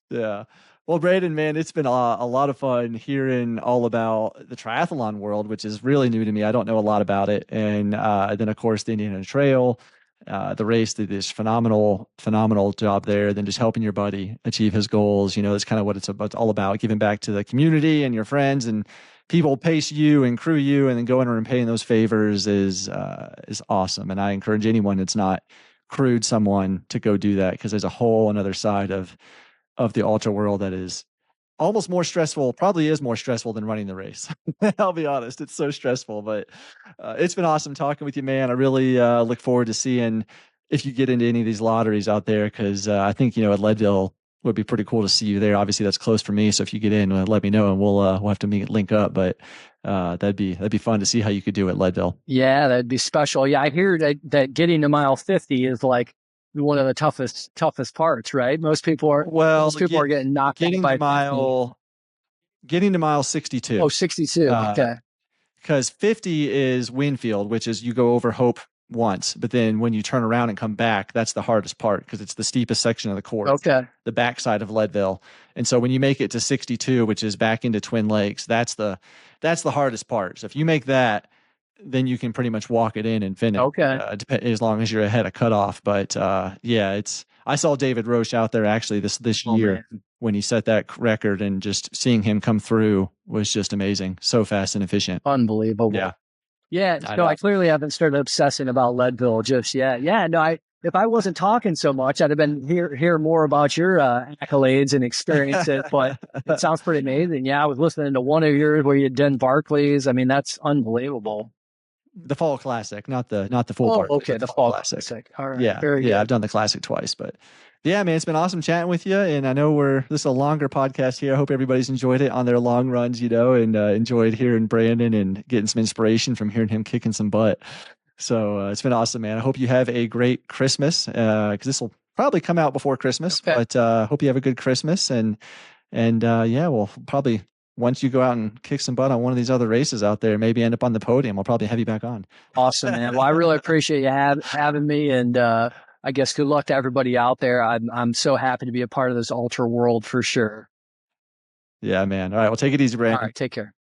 Yeah. Well, Brandon, man, it's been a lot of fun hearing all about the triathlon world, which is really new to me. I don't know a lot about it. And then, of course, the Indiana Trail, the race, this phenomenal job there. Then just helping your buddy achieve his goals. That's kind of what it's all about, giving back to the community and your friends and people pace you and crew you and then going and paying those favors is awesome. And I encourage anyone that's not crewed someone to go do that because there's a whole another side of the ultra world that is almost more stressful, probably is more stressful than running the race. I'll be honest. It's so stressful, but it's been awesome talking with you, man. I really look forward to seeing if you get into any of these lotteries out there. Cause I think, at Leadville would be pretty cool to see you there. Obviously, that's close for me. So if you get in, let me know, and we'll have to link up. But that'd be fun to see how you could do at Leadville. Yeah, that'd be special. Yeah, I hear that getting to mile 50 is like one of the toughest parts, right? Most people are getting knocked out by getting to mile 62. Oh, 62. Okay. Because 50 is Winfield, which is you go over Hope once, but then when you turn around and come back, that's the hardest part because it's the steepest section of the course. Okay. The backside of Leadville. And so when you make it to 62, which is back into Twin Lakes, that's the hardest part. So if you make that, then you can pretty much walk it in and finish. Okay. As long as you're ahead of cutoff. But I saw David Roche out there actually this year when he set that record, and just seeing him come through was just amazing. So fast and efficient. Unbelievable. Yeah. Yeah. So I clearly haven't started obsessing about Leadville just yet. Yeah. No, if I wasn't talking so much, I'd have been hear more about your accolades and experiences, but it sounds pretty amazing. Yeah. I was listening to one of yours where you did Barclays. I mean, that's unbelievable. The Fall Classic, not the full part. Okay, the Fall Classic. All right. Yeah, very good. I've done the Classic twice, but yeah, man, it's been awesome chatting with you. And I know this is a longer podcast here. I hope everybody's enjoyed it on their long runs, and enjoyed hearing Brandon and getting some inspiration from hearing him kicking some butt. So it's been awesome, man. I hope you have a great Christmas, because this will probably come out before Christmas. Okay. But hope you have a good Christmas, and we'll probably, once you go out and kick some butt on one of these other races out there, maybe end up on the podium, I'll probably have you back on. Awesome, man. Well, I really appreciate you having me, and I guess good luck to everybody out there. I'm so happy to be a part of this ultra world for sure. Yeah, man. All right, well, take it easy, Brandon. All right, take care.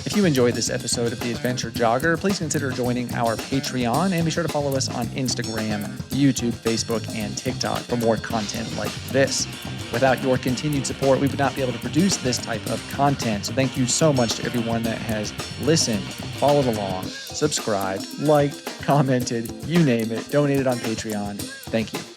If you enjoyed this episode of The Adventure Jogger, please consider joining our Patreon, and be sure to follow us on Instagram, YouTube, Facebook, and TikTok for more content like this. Without your continued support, we would not be able to produce this type of content. So thank you so much to everyone that has listened, followed along, subscribed, liked, commented, you name it, donated on Patreon. Thank you.